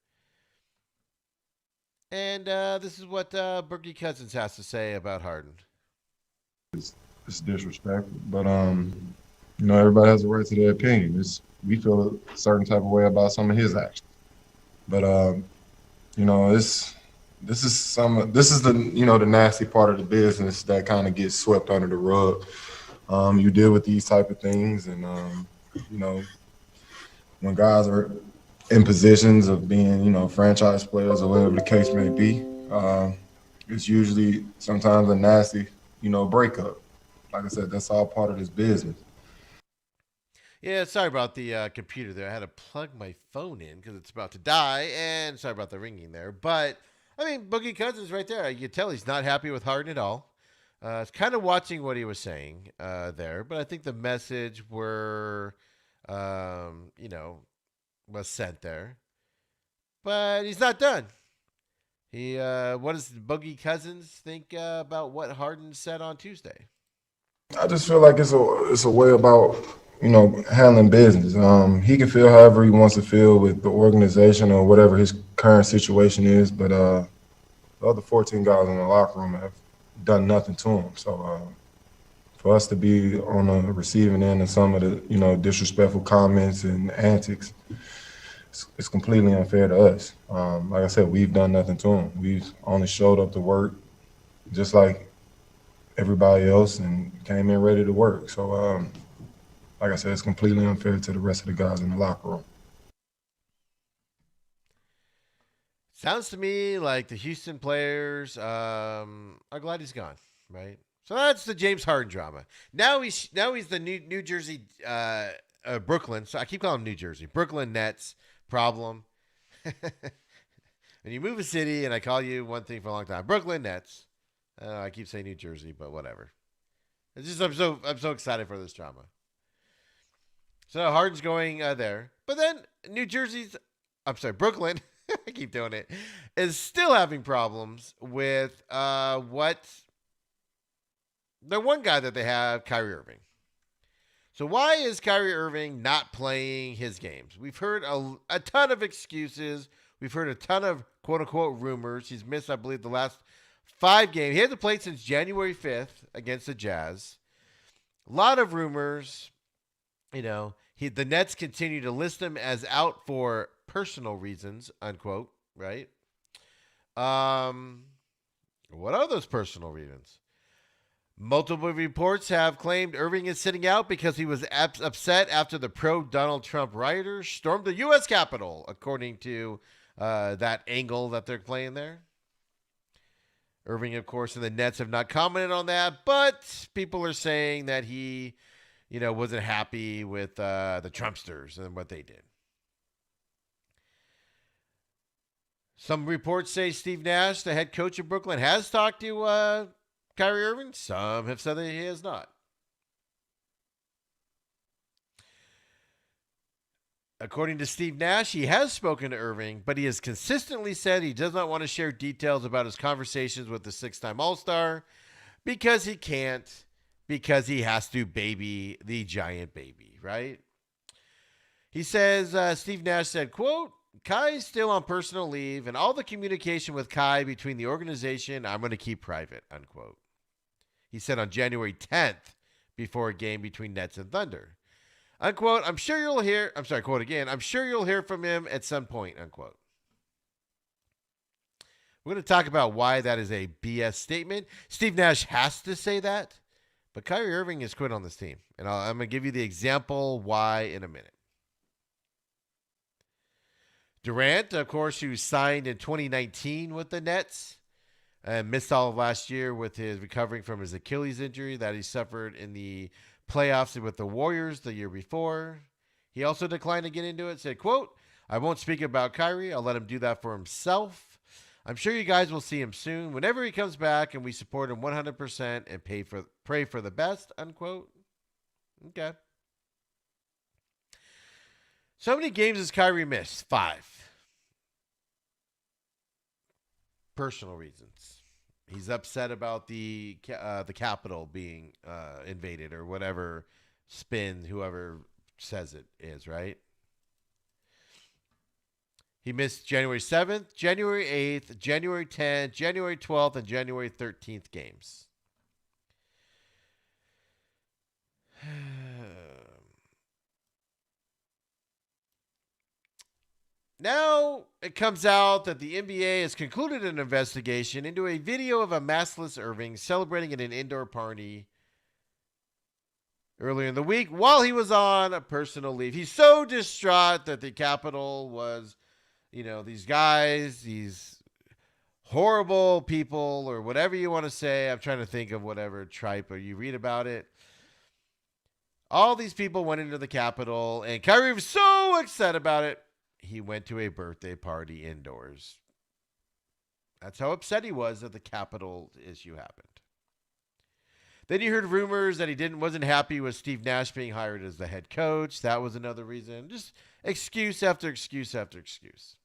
And this is what Boogie Cousins has to say about Harden. It's disrespectful, but everybody has a right to their opinion. We feel a certain type of way about some of his actions, but this is the nasty part of the business that kind of gets swept under the rug. You deal with these type of things, and when guys are in positions of being franchise players or whatever the case may be, it's usually sometimes a nasty breakup. Like I said, that's all part of this business. Yeah, sorry about the computer there. I had to plug my phone in because it's about to die, and sorry about the ringing there. But, Boogie Cousins right there. You can tell he's not happy with Harden at all. It's kind of watching what he was saying there, but I think the message was sent there. But he's not done. What does Boogie Cousins think about what Harden said on Tuesday? I just feel like it's a way about handling business. He can feel however he wants to feel with the organization or whatever his current situation is, but the other 14 guys in the locker room have done nothing to him. So for us to be on the receiving end of some of the disrespectful comments and antics, it's completely unfair to us. Like I said, we've done nothing to him. We've only showed up to work just like everybody else and came in ready to work. So like I said, it's completely unfair to the rest of the guys in the locker room. Sounds to me like the Houston players are glad he's gone, right? So that's the James Harden drama. Now he's the New Jersey, Brooklyn. So I keep calling him New Jersey, Brooklyn Nets problem. When you move a city, and I call you one thing for a long time, Brooklyn Nets. I keep saying New Jersey, but whatever. It's just I'm so excited for this drama. So Harden's going there, but then Brooklyn. I keep doing it. Is still having problems with what the one guy that they have, Kyrie Irving. So why is Kyrie Irving not playing his games? We've heard a ton of excuses. We've heard a ton of quote unquote rumors. He's missed, I believe, the last 5 games. He hasn't played since January 5th against the Jazz. A lot of rumors. The Nets continue to list him as out for personal reasons, unquote, right? What are those personal reasons? Multiple reports have claimed Irving is sitting out because he was upset after the pro-Donald Trump rioters stormed the U.S. Capitol, according to that angle that they're playing there. Irving, of course, and the Nets have not commented on that, but people are saying that he wasn't happy with the Trumpsters and what they did. Some reports say Steve Nash, the head coach of Brooklyn, has talked to Kyrie Irving. Some have said that he has not. According to Steve Nash, he has spoken to Irving, but he has consistently said he does not want to share details about his conversations with the 6-time All-Star because he can't. Because he has to baby the giant baby, right? He says, Steve Nash said, quote, Kai is still on personal leave, and all the communication with Kai between the organization, I'm going to keep private, unquote. He said on January 10th, before a game between Nets and Thunder. unquote. I'm sure you'll hear, I'm sorry, quote again, I'm sure you'll hear from him at some point, unquote. We're going to talk about why that is a BS statement. Steve Nash has to say that, but Kyrie Irving is quit on this team. And I'm going to give you the example why in a minute. Durant, of course, who signed in 2019 with the Nets and missed all of last year with his recovering from his Achilles injury that he suffered in the playoffs with the Warriors the year before. He also declined to get into it, said, quote, I won't speak about Kyrie. I'll let him do that for himself. I'm sure you guys will see him soon whenever he comes back, and we support him 100% and pray for the best, unquote. Okay. So how many games has Kyrie missed? 5. Personal reasons. He's upset about the Capitol being invaded or whatever spin whoever says it is, right? He missed January 7th, January 8th, January 10th, January 12th, and January 13th games. Now it comes out that the NBA has concluded an investigation into a video of a maskless Irving celebrating at an indoor party earlier in the week while he was on a personal leave. He's so distraught that the Capitol was, these guys, these horrible people or whatever you want to say. I'm trying to think of whatever tripe or you read about it. All these people went into the Capitol and Kyrie was so upset about it. He went to a birthday party indoors. That's how upset he was that the Capitol issue happened. Then you heard rumors that he wasn't happy with Steve Nash being hired as the head coach. That was another reason. Just excuse after excuse after excuse.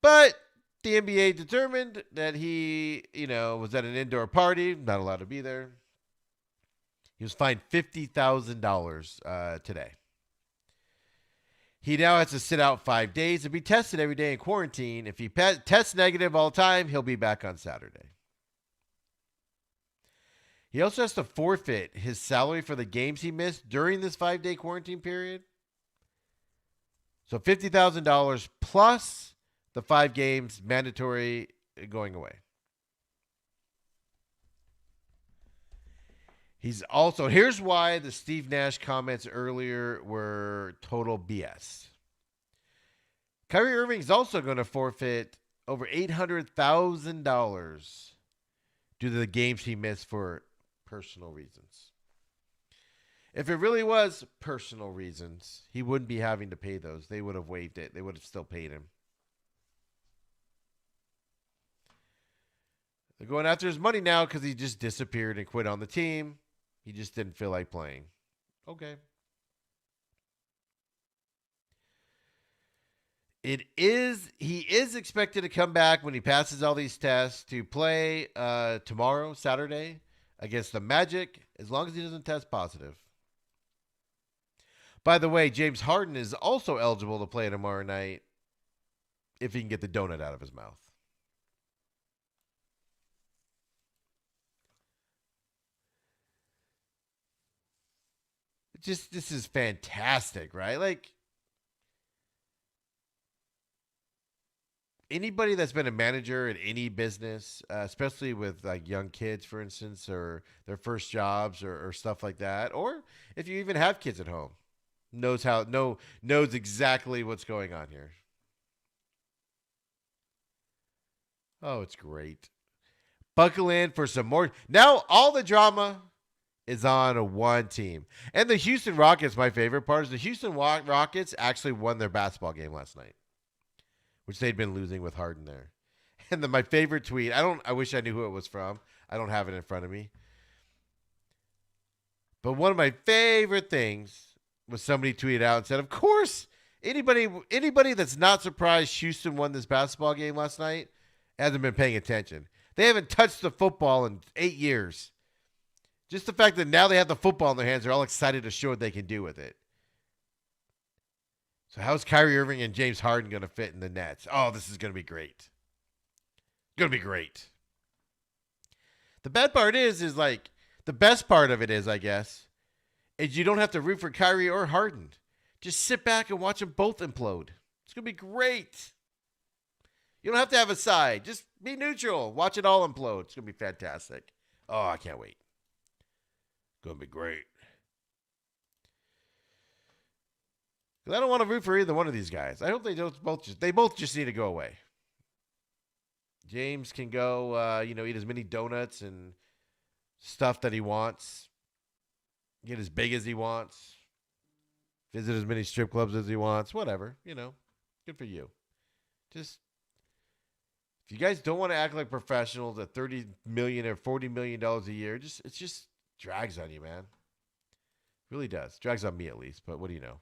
But the NBA determined that he, was at an indoor party, not allowed to be there. He was fined $50,000 today. He now has to sit out 5 days and be tested every day in quarantine. If he tests negative all the time, he'll be back on Saturday. He also has to forfeit his salary for the games he missed during this 5-day quarantine period. So $50,000 plus the 5 games mandatory going away. Here's why the Steve Nash comments earlier were total BS. Kyrie Irving is also going to forfeit over $800,000 due to the games he missed for personal reasons. If it really was personal reasons, he wouldn't be having to pay those. They would have waived it. They would have still paid him. They're going after his money now because he just disappeared and quit on the team. He just didn't feel like playing. Okay. He is expected to come back when he passes all these tests to play tomorrow, Saturday, against the Magic, as long as he doesn't test positive. By the way, James Harden is also eligible to play tomorrow night if he can get the donut out of his mouth. This is fantastic, right? Like, anybody that's been a manager at any business, especially with like young kids, for instance, or their first jobs or stuff like that, or if you even have kids at home, knows exactly what's going on here. Oh, it's great. Buckle in for some more. Now all the drama is on one team. And the Houston Rockets, my favorite part is the Houston Rockets actually won their basketball game last night, which they'd been losing with Harden there. And then my favorite tweet, I wish I knew who it was from. I don't have it in front of me. But one of my favorite things was somebody tweeted out and said, of course, anybody that's not surprised Houston won this basketball game last night hasn't been paying attention. They haven't touched the football in 8 years. Just the fact that now they have the football in their hands, they're all excited to show what they can do with it. So how's Kyrie Irving and James Harden going to fit in the Nets? Oh, this is going to be great. Going to be great. The bad part is like, the best part of it is, I guess, is you don't have to root for Kyrie or Harden. Just sit back and watch them both implode. It's going to be great. You don't have to have a side. Just be neutral. Watch it all implode. It's going to be fantastic. Oh, I can't wait. Going to be great. I don't want to root for either one of these guys. I hope they both just need to go away. James can go, eat as many donuts and stuff that he wants. Get as big as he wants. Visit as many strip clubs as he wants. Whatever, good for you. Just, if you guys don't want to act like professionals at $30 million or $40 million a year, it just drags on you, man. It really does. Drags on me at least. But what do you know?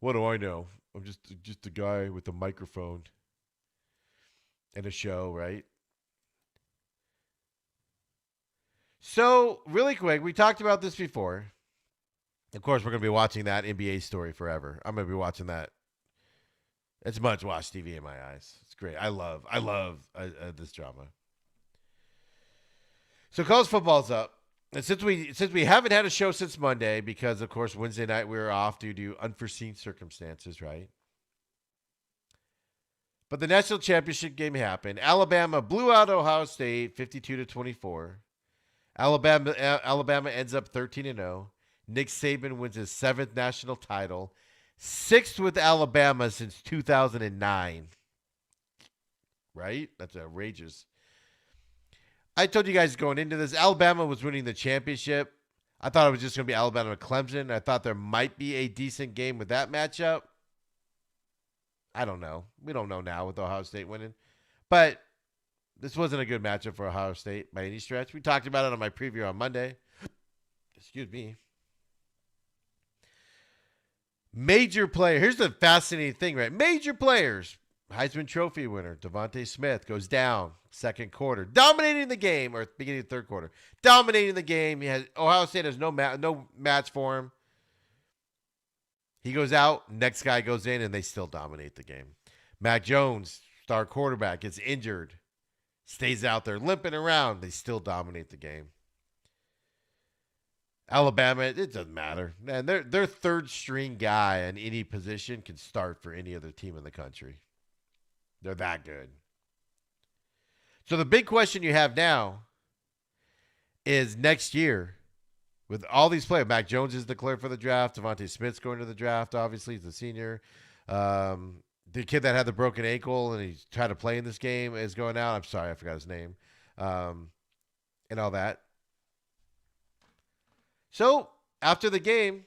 What do I know? I'm just a guy with a microphone and a show, right? So, really quick, we talked about this before. Of course, we're going to be watching that NBA story forever. I'm going to be watching that. It's much watch TV in my eyes. It's great. I love this drama. So, college football's up. And since we haven't had a show since Monday, because of course Wednesday night we were off due to unforeseen circumstances, right? But the national championship game happened. Alabama blew out Ohio State 52-24. Alabama ends up 13-0. Nick Saban wins his 7th national title, 6th with Alabama since 2009. Right? That's outrageous. I told you guys going into this, Alabama was winning the championship. I thought it was just going to be Alabama and Clemson. I thought there might be a decent game with that matchup. I don't know. We don't know now with Ohio State winning. But this wasn't a good matchup for Ohio State by any stretch. We talked about it on my preview on Monday. Excuse me. Major player. Here's the fascinating thing, right? Major players. Heisman Trophy winner Devontae Smith goes down second quarter, dominating the game, or beginning of third quarter, dominating the game. Ohio State has no match for him. He goes out, next guy goes in, and they still dominate the game. Mac Jones, star quarterback, gets injured, stays out there limping around. They still dominate the game. Alabama, it doesn't matter. Man, their third string guy in any position can start for any other team in the country. They're that good. So the big question you have now is next year, with all these players, Mac Jones is declared for the draft. Devontae Smith's going to the draft, obviously. He's a senior. The kid that had the broken ankle and he's trying to play in this game is going out. I'm sorry, I forgot his name. And all that. So, after the game,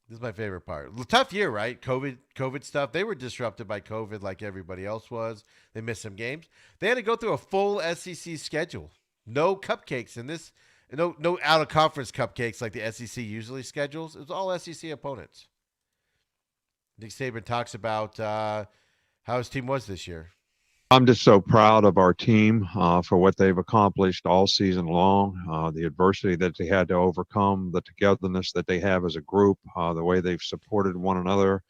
this is my favorite part. Tough year, right? COVID stuff. They were disrupted by COVID like everybody else was. They missed some games. They had to go through a full SEC schedule. No cupcakes in this. No out-of-conference cupcakes like the SEC usually schedules. It was all SEC opponents. Nick Saban talks about how his team was this year. I'm just so proud of our team for what they've accomplished all season long, the adversity that they had to overcome, the togetherness that they have as a group, the way they've supported one another,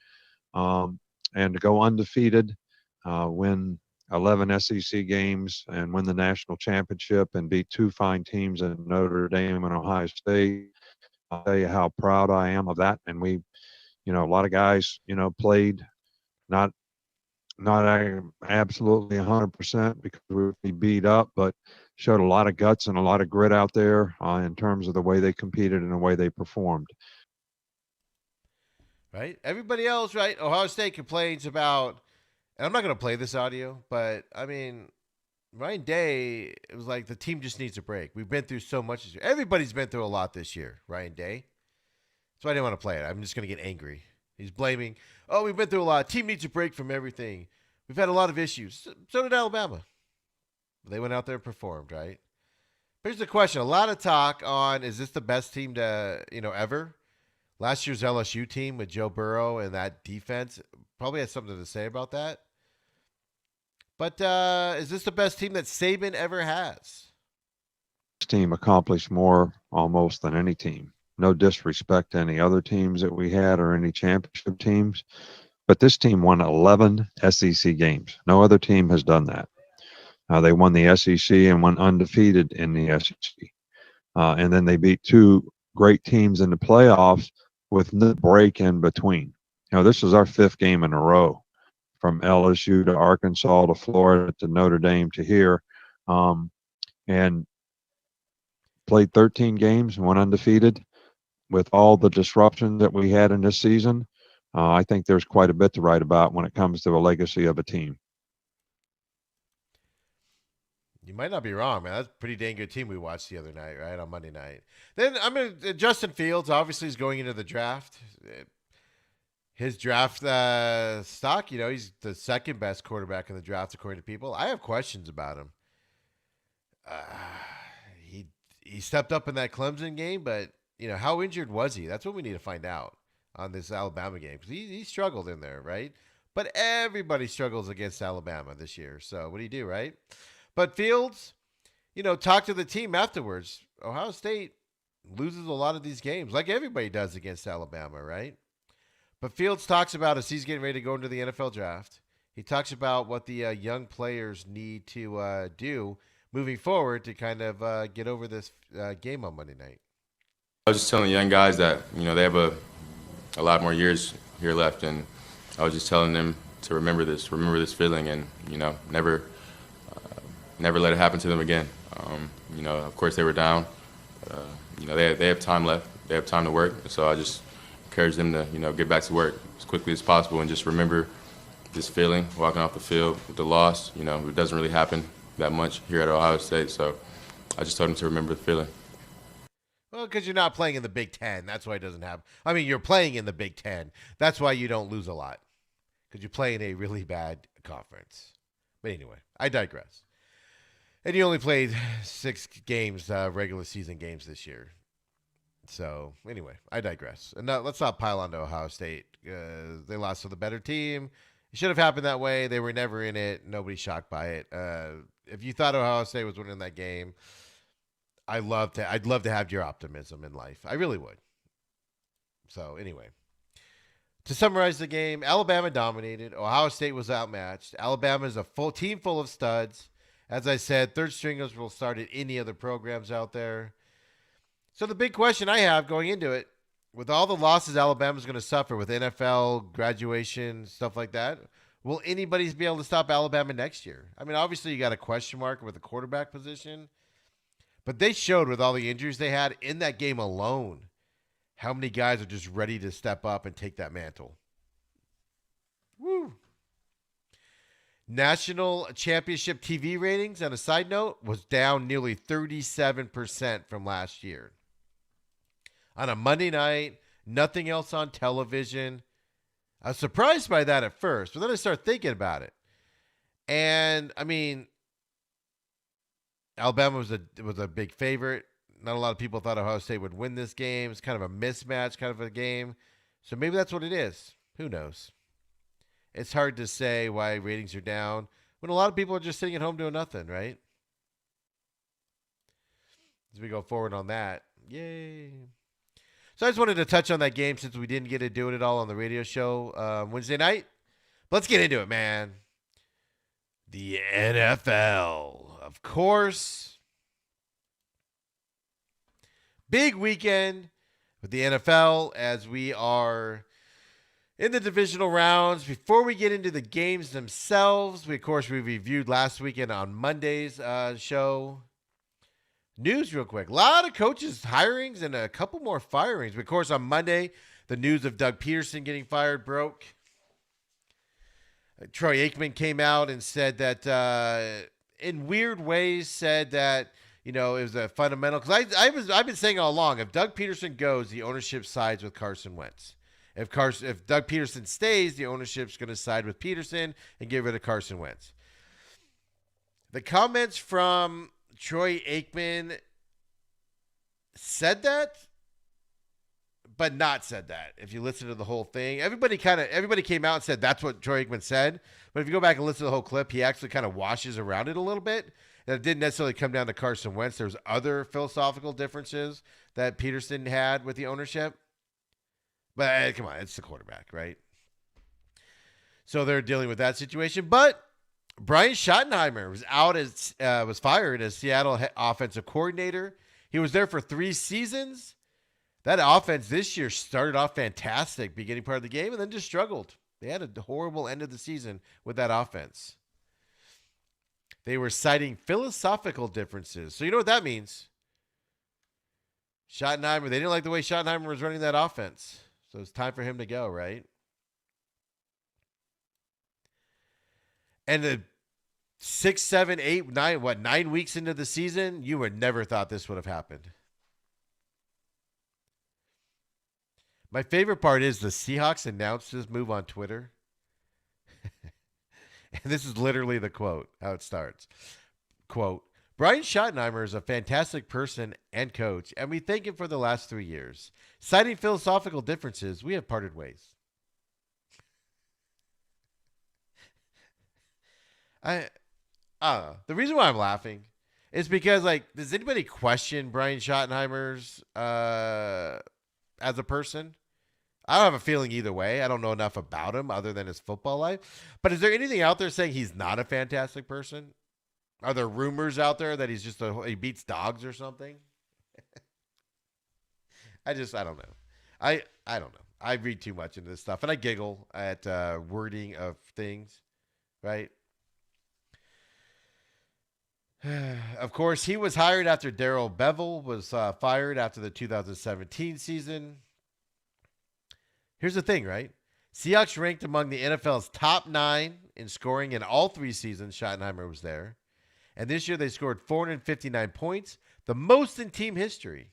and to go undefeated, win 11 SEC games and win the national championship and beat two fine teams in Notre Dame and Ohio State. I'll tell you how proud I am of that. And we, a lot of guys, played not absolutely 100% because we beat up, but showed a lot of guts and a lot of grit out there in terms of the way they competed and the way they performed. Right? Everybody else, right? Ohio State complains about, and I'm not going to play this audio, but I mean, Ryan Day, it was like the team just needs a break. We've been through so much this year. Everybody's been through a lot this year, Ryan Day. So I didn't want to play it. I'm just going to get angry. He's blaming, we've been through a lot. Team needs a break from everything. We've had a lot of issues. So did Alabama. They went out there and performed, right? Here's the question. A lot of talk on, is this the best team to, ever? Last year's LSU team with Joe Burrow and that defense probably has something to say about that. But is this the best team that Saban ever has? This team accomplished more almost than any team. No disrespect to any other teams that we had or any championship teams, but this team won 11 SEC games. No other team has done that. They won the SEC and went undefeated in the SEC. and then they beat two great teams in the playoffs with no break in between. This is our 5th game in a row, from LSU to Arkansas to Florida to Notre Dame to here, and played 13 games and went undefeated. With all the disruption that we had in this season, I think there's quite a bit to write about when it comes to the legacy of a team. You might not be wrong, man. That's a pretty dang good team we watched the other night, right, on Monday night. Then, Justin Fields obviously is going into the draft. His draft stock, he's the second best quarterback in the draft according to people. I have questions about him. He stepped up in that Clemson game, but how injured was he? That's what we need to find out on this Alabama game, because he struggled in there, right? But everybody struggles against Alabama this year. So what do you do, right? But Fields, talked to the team afterwards. Ohio State loses a lot of these games, like everybody does against Alabama, right? But Fields talks about, as he's getting ready to go into the NFL draft, he talks about what the young players need to do moving forward to kind of get over this game on Monday night. I was just telling young guys that, they have a lot more years here left, and I was just telling them to remember this feeling, and, never let it happen to them again. Of course they were down. They have time left. They have time to work. So I just encourage them to, get back to work as quickly as possible and just remember this feeling, walking off the field with the loss. It doesn't really happen that much here at Ohio State. So I just told them to remember the feeling. Well, because you're not playing in the Big Ten. That's why it doesn't happen. You're playing in the Big Ten. That's why you don't lose a lot, because you play in a really bad conference. But anyway, I digress. And you only played 6 games, regular season games this year. So anyway, I digress. And let's not pile on to Ohio State. They lost to the better team. It should have happened that way. They were never in it. Nobody's shocked by it. If you thought Ohio State was winning that game, I'd love to have your optimism in life. I really would. So anyway, to summarize the game, Alabama dominated. Ohio State was outmatched. Alabama is a full team full of studs. As I said, third stringers will start at any other programs out there. So the big question I have going into it, with all the losses Alabama's going to suffer with NFL, graduation, stuff like that, will anybody be able to stop Alabama next year? Obviously you got a question mark with the quarterback position, but they showed with all the injuries they had in that game alone how many guys are just ready to step up and take that mantle. Woo! National championship TV ratings, on a side note, was down nearly 37% from last year. On a Monday night, nothing else on television. I was surprised by that at first, but then I started thinking about it. And, Alabama was a big favorite. Not a lot of people thought Ohio State would win this game. It's kind of a mismatch kind of a game. So maybe that's what it is. Who knows? It's hard to say why ratings are down when a lot of people are just sitting at home doing nothing, right? As we go forward on that. Yay. So I just wanted to touch on that game since we didn't get to do it all on the radio show Wednesday night. But let's get into it, man. The NFL, of course. Big weekend with the NFL as we are in the divisional rounds. Before we get into the games themselves, we reviewed last weekend on Monday's show. News real quick. A lot of coaches hirings and a couple more firings. Of course, on Monday, the news of Doug Peterson getting fired broke. Troy Aikman came out and said that, in weird ways, said that, it was a fundamental. Because I've been saying all along, if Doug Peterson goes, the ownership sides with Carson Wentz. If Doug Peterson stays, the ownership's going to side with Peterson and get rid of Carson Wentz. The comments from Troy Aikman said that, but not said that. If you listen to the whole thing, everybody came out and said that's what Troy Aikman said. But if you go back and listen to the whole clip, he actually kind of washes around it a little bit. And it didn't necessarily come down to Carson Wentz. There's other philosophical differences that Peterson had with the ownership. But come on, it's the quarterback, right? So they're dealing with that situation. But Brian Schottenheimer was fired as Seattle offensive coordinator. He was there for 3 seasons. That offense this year started off fantastic, beginning part of the game, and then just struggled. They had a horrible end of the season with that offense. They were citing philosophical differences. So you know what that means. Schottenheimer, they didn't like the way Schottenheimer was running that offense. So it's time for him to go, right? And the 6, 7, 8, 9, 9 weeks into the season, you would never thought this would have happened. My favorite part is the Seahawks announced this move on Twitter. And this is literally the quote, how it starts. Quote, Brian Schottenheimer is a fantastic person and coach, and we thank him for the last 3 years. Citing philosophical differences, we have parted ways. I don't know. The reason why I'm laughing is because, like, does anybody question Brian Schottenheimer's as a person? I don't have a feeling either way. I don't know enough about him other than his football life. But is there anything out there saying he's not a fantastic person? Are there rumors out there that he's just he beats dogs or something? I don't know. I don't know. I read too much into this stuff, and I giggle at wording of things, right? Of course, he was hired after Darrell Bevell was fired after the 2017 season. Here's the thing, right? Seahawks ranked among the NFL's top 9 in scoring in all 3 seasons Schottenheimer was there. And this year they scored 459 points, the most in team history.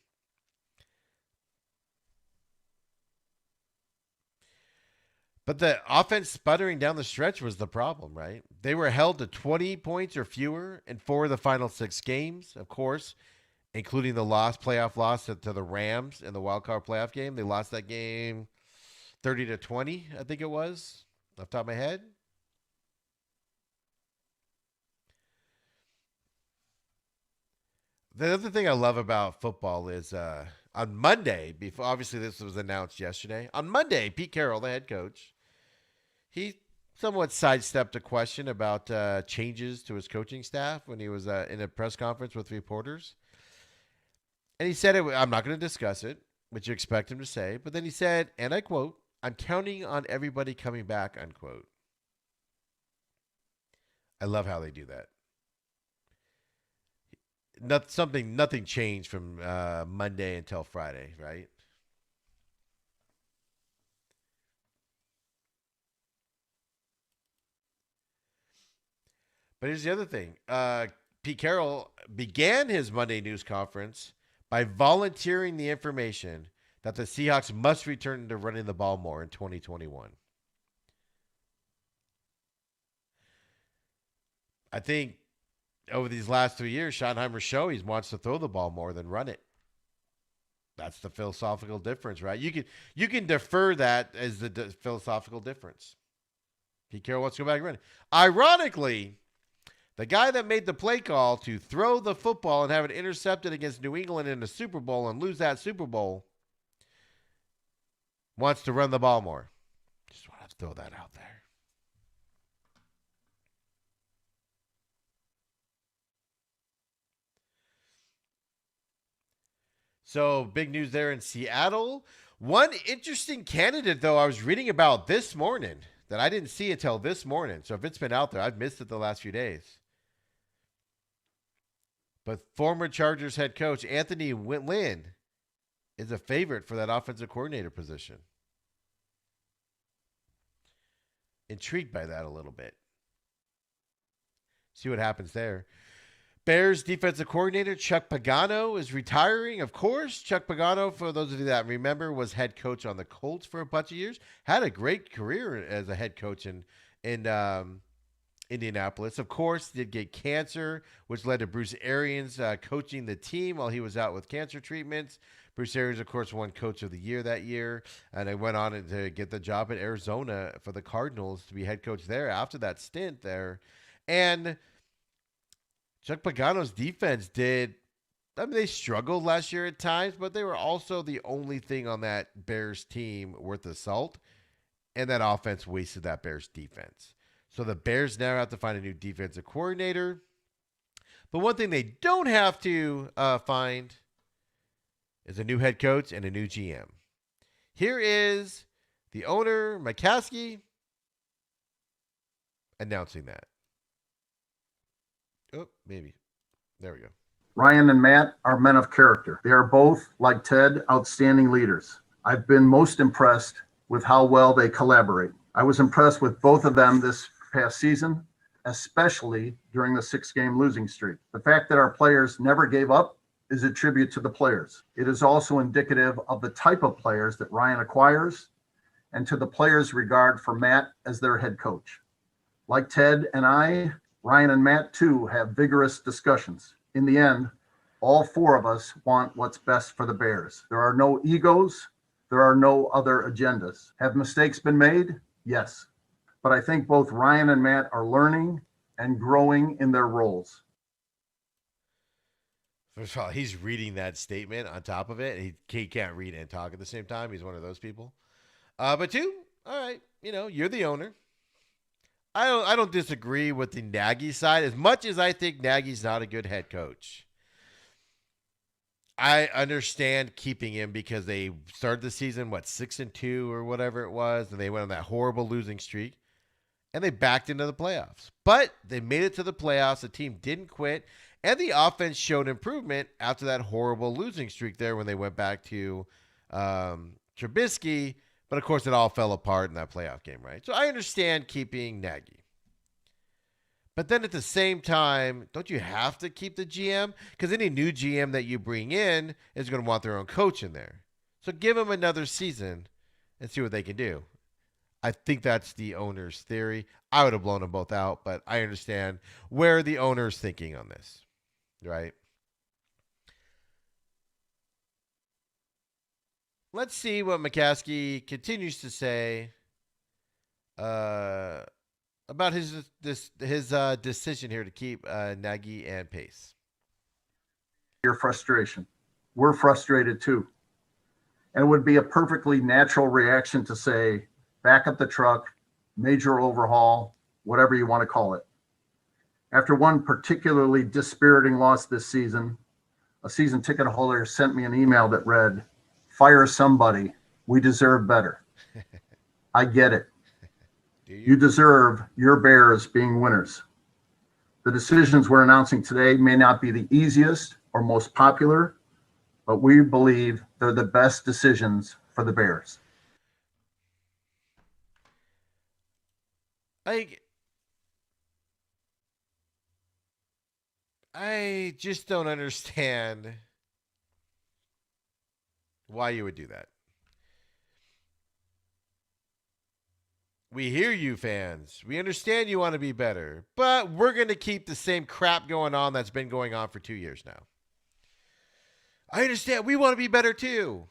But the offense sputtering down the stretch was the problem, right? They were held to 20 points or fewer in 4 of the final 6 games, of course, including the playoff loss to the Rams in the wildcard playoff game. They lost that game 30-20, I think it was, off the top of my head. The other thing I love about football is on Monday, before obviously this was announced yesterday, on Monday, Pete Carroll, the head coach, he somewhat sidestepped a question about changes to his coaching staff when he was in a press conference with reporters. And he said, I'm not going to discuss it, which you expect him to say. But then he said, and I quote, I'm counting on everybody coming back, unquote. I love how they do that. Nothing changed from Monday until Friday, right? But here's the other thing. Pete Carroll began his Monday news conference by volunteering the information that the Seahawks must return to running the ball more in 2021. I think over these last 3 years, Schottenheimer show he wants to throw the ball more than run it. That's the philosophical difference, right? You can defer that as the philosophical difference. Pete Carroll wants to go back and run it. Ironically, the guy that made the play call to throw the football and have it intercepted against New England in the Super Bowl and lose that Super Bowl wants to run the ball more. Just want to throw that out there. So big news there in Seattle. One interesting candidate, though, I was reading about this morning that I didn't see until this morning. So if it's been out there, I've missed it the last few days. But former Chargers head coach Anthony Lynn is a favorite for that offensive coordinator position. Intrigued by that a little bit. See what happens there. Bears defensive coordinator Chuck Pagano is retiring. Of course, Chuck Pagano, for those of you that remember, was head coach on the Colts for a bunch of years. Had a great career as a head coach in Indianapolis. Of course, did get cancer, which led to Bruce Arians coaching the team while he was out with cancer treatments. Bruce Arians, of course, won Coach of the Year that year, and I went on to get the job at Arizona for the Cardinals to be head coach there after that stint there. And Chuck Pagano's defense they struggled last year at times, but they were also the only thing on that Bears team worth the salt, and that offense wasted that Bears defense. So the Bears now have to find a new defensive coordinator. But one thing they don't have to find is a new head coach and a new GM. Here is the owner, McCaskey, announcing that. Oh, maybe. There we go. Ryan and Matt are men of character. They are both, like Ted, outstanding leaders. I've been most impressed with how well they collaborate. I was impressed with both of them this past season, especially during the 6-game losing streak. The fact that our players never gave up is a tribute to the players. It is also indicative of the type of players that Ryan acquires and to the players' regard for Matt as their head coach. Like Ted and I, Ryan and Matt too have vigorous discussions. In the end, all 4 of us want what's best for the Bears. There are no egos. There are no other agendas. Have mistakes been made? Yes. But I think both Ryan and Matt are learning and growing in their roles. First of all, he's reading that statement on top of it. He can't read and talk at the same time. He's one of those people. But 2, all right, you're the owner. I don't disagree with the Nagy side as much as I think Nagy's not a good head coach. I understand keeping him because they started the season, 6-2 or whatever it was, and they went on that horrible losing streak, and they backed into the playoffs. But they made it to the playoffs. The team didn't quit, and the offense showed improvement after that horrible losing streak there when they went back to Trubisky. But, of course, it all fell apart in that playoff game, right? So I understand keeping Nagy. But then at the same time, don't you have to keep the GM? Because any new GM that you bring in is going to want their own coach in there. So give them another season and see what they can do. I think that's the owner's theory. I would have blown them both out, but I understand where the owner's thinking on this, right? Let's see what McCaskey continues to say about his decision here to keep Nagy and Pace. Your frustration. We're frustrated too. And it would be a perfectly natural reaction to say, back up the truck, major overhaul, whatever you want to call it. After one particularly dispiriting loss this season, a season ticket holder sent me an email that read, "Fire somebody. We deserve better." I get it. You deserve your Bears being winners. The decisions we're announcing today may not be the easiest or most popular, but we believe they're the best decisions for the Bears. I just don't understand why you would do that. We hear you, fans. We understand you want to be better, but we're going to keep the same crap going on that's been going on for 2 years now. I understand. We want to be better too.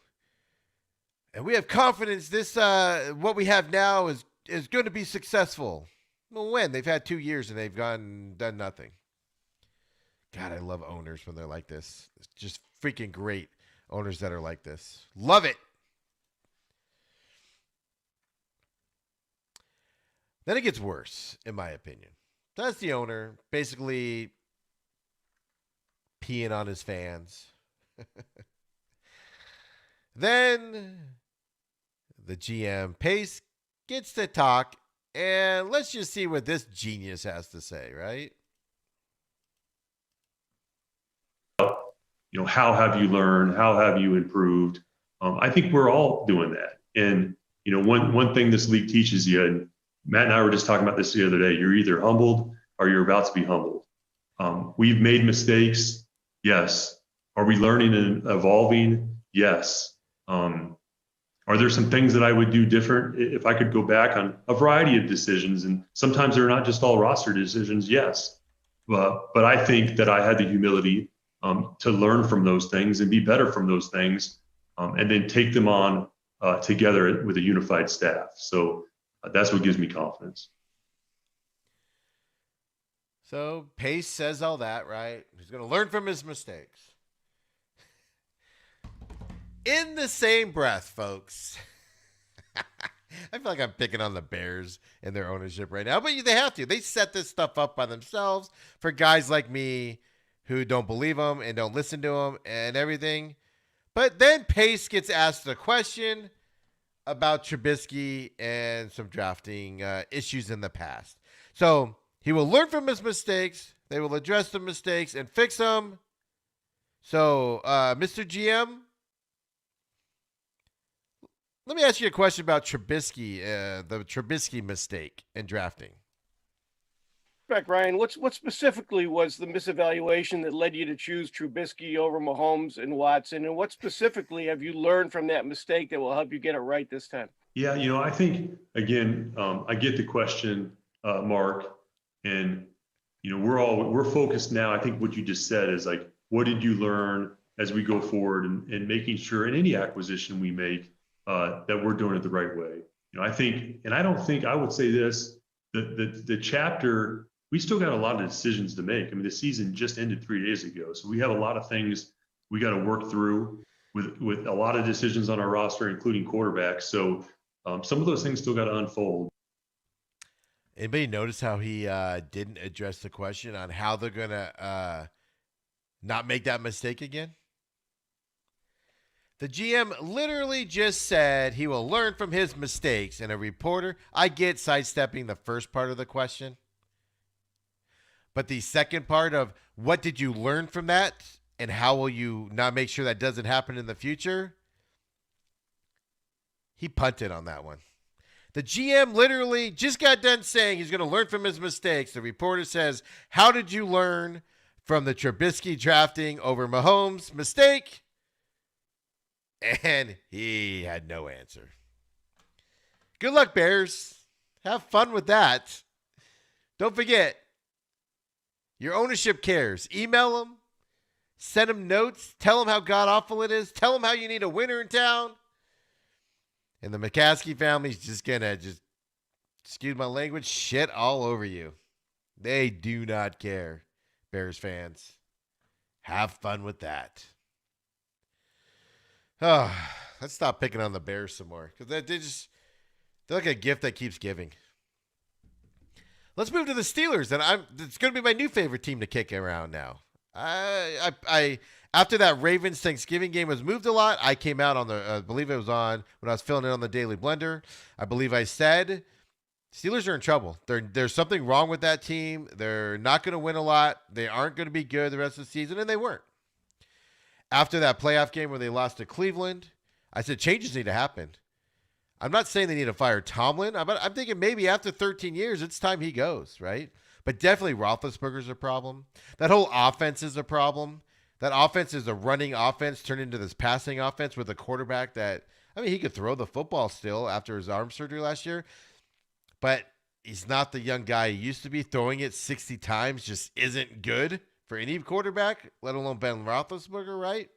And we have confidence this what we have now is going to be successful. Well, when? They've had 2 years and they've done nothing. God, I love owners when they're like this. It's just freaking great owners that are like this. Love it. Then it gets worse, in my opinion. That's the owner basically peeing on his fans. Then the GM, Pace, gets to talk, and let's just see what this genius has to say, right? How have you learned? How have you improved? I think we're all doing that. And, one thing this league teaches you, and Matt and I were just talking about this the other day, you're either humbled or you're about to be humbled. We've made mistakes. Yes. Are we learning and evolving? Yes. Are there some things that I would do different if I could go back on a variety of decisions? And sometimes they're not just all roster decisions. Yes. But I think that I had the humility to learn from those things and be better from those things, and then take them on together with a unified staff. So that's what gives me confidence. So Pace says all that, right? He's going to learn from his mistakes. In the same breath, folks. I feel like I'm picking on the Bears and their ownership right now, but they have to. They set this stuff up by themselves for guys like me who don't believe them and don't listen to them and everything. But then Pace gets asked a question about Trubisky and some drafting issues in the past. So he will learn from his mistakes. They will address the mistakes and fix them. So, Mr. GM, let me ask you a question about Trubisky, the Trubisky mistake in drafting. Correct, Ryan. What specifically was the misevaluation that led you to choose Trubisky over Mahomes and Watson? And what specifically have you learned from that mistake that will help you get it right this time? Yeah, I think, again, I get the question, Mark, and, we're focused now. I think what you just said is like, what did you learn as we go forward and making sure in any acquisition we make that we're doing it the right way? I think, and I don't think I would say this, the chapter, we still got a lot of decisions to make. I mean, the season just ended 3 days ago. So we have a lot of things we got to work through with a lot of decisions on our roster, including quarterbacks. So some of those things still got to unfold. Anybody notice how he didn't address the question on how they're going to not make that mistake again? The GM literally just said he will learn from his mistakes. And a reporter, I get sidestepping the first part of the question. But the second part of what did you learn from that and how will you not make sure that doesn't happen in the future? He punted on that one. The GM literally just got done saying he's going to learn from his mistakes. The reporter says, how did you learn from the Trubisky drafting over Mahomes mistake? And he had no answer. Good luck, Bears. Have fun with that. Don't forget, your ownership cares. Email them. Send them notes. Tell them how god-awful it is. Tell them how you need a winner in town. And the McCaskey family's just going to excuse my language, shit all over you. They do not care, Bears fans. Have fun with that. Oh, let's stop picking on the Bears some more because they're like a gift that keeps giving. Let's move to the Steelers, and it's going to be my new favorite team to kick around now. I after that Ravens Thanksgiving game was moved a lot, I came out on I believe it was on when I was filling in on the Daily Blender. I believe I said Steelers are in trouble. There's something wrong with that team. They're not going to win a lot. They aren't going to be good the rest of the season, and they weren't. After that playoff game where they lost to Cleveland, I said changes need to happen. I'm not saying they need to fire Tomlin, but I'm thinking maybe after 13 years, it's time he goes, right? But definitely Roethlisberger's a problem. That whole offense is a problem. That offense is a running offense turned into this passing offense with a quarterback that, he could throw the football still after his arm surgery last year, but he's not the young guy he used to be. Throwing it 60 times just isn't good for any quarterback, let alone Ben Roethlisberger, right?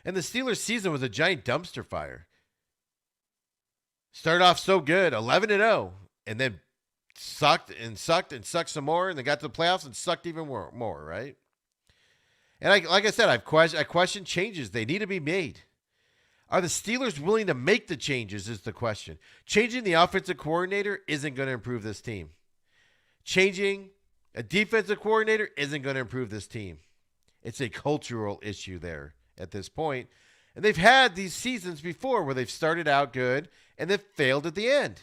And the Steelers' season was a giant dumpster fire. Started off so good, 11-0, and then sucked some more, and they got to the playoffs and sucked even more, right? And like I said, I question changes. They need to be made. Are the Steelers willing to make the changes is the question. Changing the offensive coordinator isn't going to improve this team. Changing a defensive coordinator isn't going to improve this team. It's a cultural issue there at this point. And they've had these seasons before where they've started out good and they've failed at the end.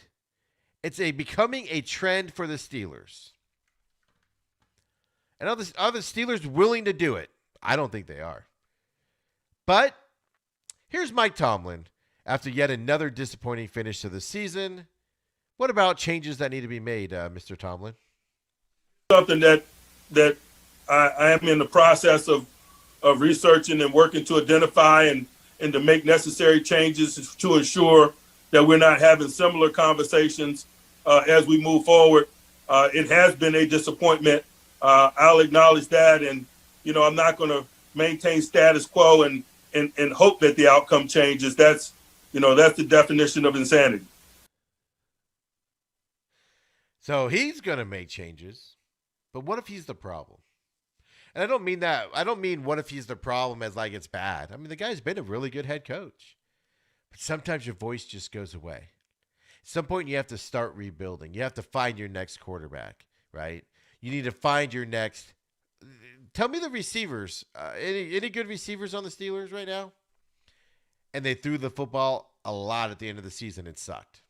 It's becoming a trend for the Steelers. And are the Steelers willing to do it? I don't think they are. But here's Mike Tomlin after yet another disappointing finish to the season. What about changes that need to be made, Mr. Tomlin? Something that I am in the process of researching and working to identify and to make necessary changes to ensure that we're not having similar conversations as we move forward. It has been a disappointment. I'll acknowledge that. And, I'm not going to maintain status quo and hope that the outcome changes. That's the definition of insanity. So he's going to make changes, but what if he's the problem? And I don't mean that. I don't mean what if he's the problem as like it's bad. The guy's been a really good head coach. But sometimes your voice just goes away. At some point, you have to start rebuilding. You have to find your next quarterback, right? You need to find your next tell me the receivers. Any good receivers on the Steelers right now? And they threw the football a lot at the end of the season. It sucked.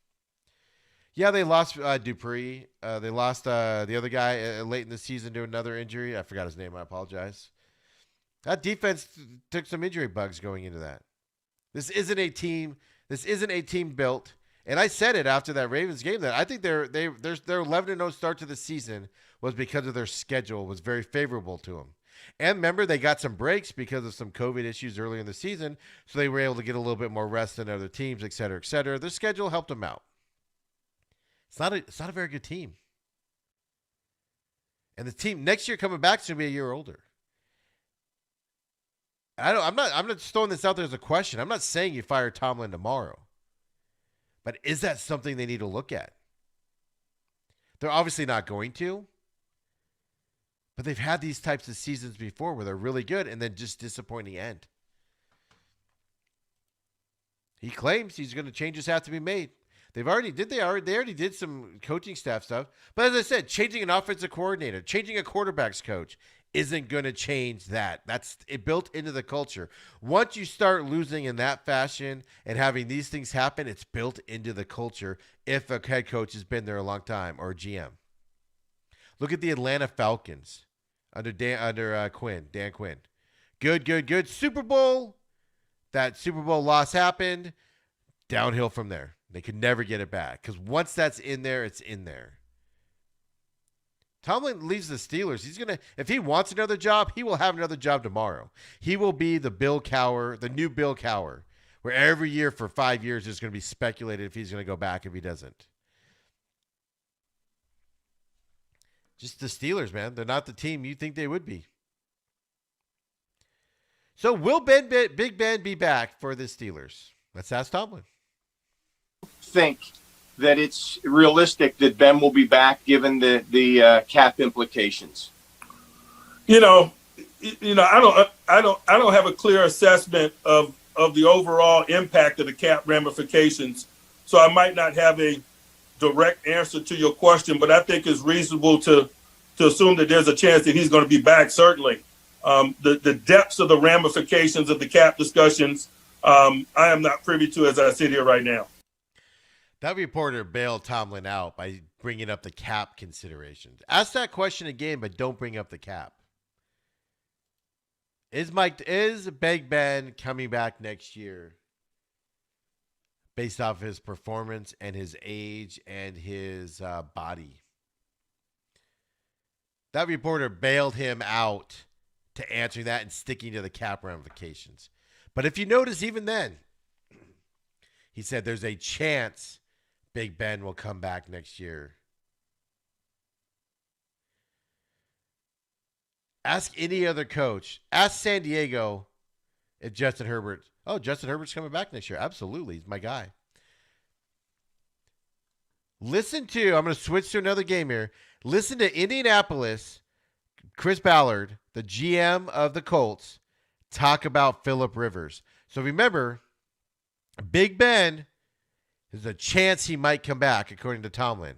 Yeah, they lost Dupree. They lost the other guy late in the season to another injury. I forgot his name. I apologize. That defense took some injury bugs going into that. This isn't a team. This isn't a team built. And I said it after that Ravens game that I think their 11-0 start to the season was because of their schedule was very favorable to them. And remember, they got some breaks because of some COVID issues earlier in the season, so they were able to get a little bit more rest than other teams, et cetera, et cetera. Their schedule helped them out. It's not a very good team. And the team next year coming back is going to be a year older. I'm not just throwing this out there as a question. I'm not saying you fire Tomlin tomorrow. But is that something they need to look at? They're obviously not going to. But they've had these types of seasons before where they're really good and then just disappointing end. He claims he's going to changes have to be made. They already did some coaching staff stuff. But as I said, changing an offensive coordinator, changing a quarterback's coach isn't going to change that. That's it built into the culture. Once you start losing in that fashion and having these things happen, it's built into the culture if a head coach has been there a long time or a GM. Look at the Atlanta Falcons under Dan Quinn. Good. Super Bowl. That Super Bowl loss happened. Downhill from there. They could never get it back because once that's in there, it's in there. Tomlin leaves the Steelers. If he wants another job, he will have another job tomorrow. He will be the Bill Cowher, the new Bill Cowher, where every year for 5 years there's going to be speculated if he's going to go back if he doesn't. Just the Steelers, man. They're not the team you think they would be. So will Big Ben be back for the Steelers? Let's ask Tomlin. Think that it's realistic that Ben will be back given the cap implications? I don't have a clear assessment of the overall impact of the cap ramifications. So I might not have a direct answer to your question, but I think it's reasonable to assume that there's a chance that he's going to be back. Certainly, the depths of the ramifications of the cap discussions, I am not privy to as I sit here right now. That reporter bailed Tomlin out by bringing up the cap considerations. Ask that question again, but don't bring up the cap. Is Big Ben coming back next year based off his performance and his age and his body? That reporter bailed him out to answering that and sticking to the cap ramifications. But if you notice, even then, he said there's a chance Big Ben will come back next year. Ask any other coach. Ask San Diego if Justin Herbert's coming back next year. Absolutely. He's my guy. I'm going to switch to another game here. Listen to Indianapolis, Chris Ballard, the GM of the Colts, talk about Phillip Rivers. So remember, Big Ben, there's a chance he might come back, according to Tomlin.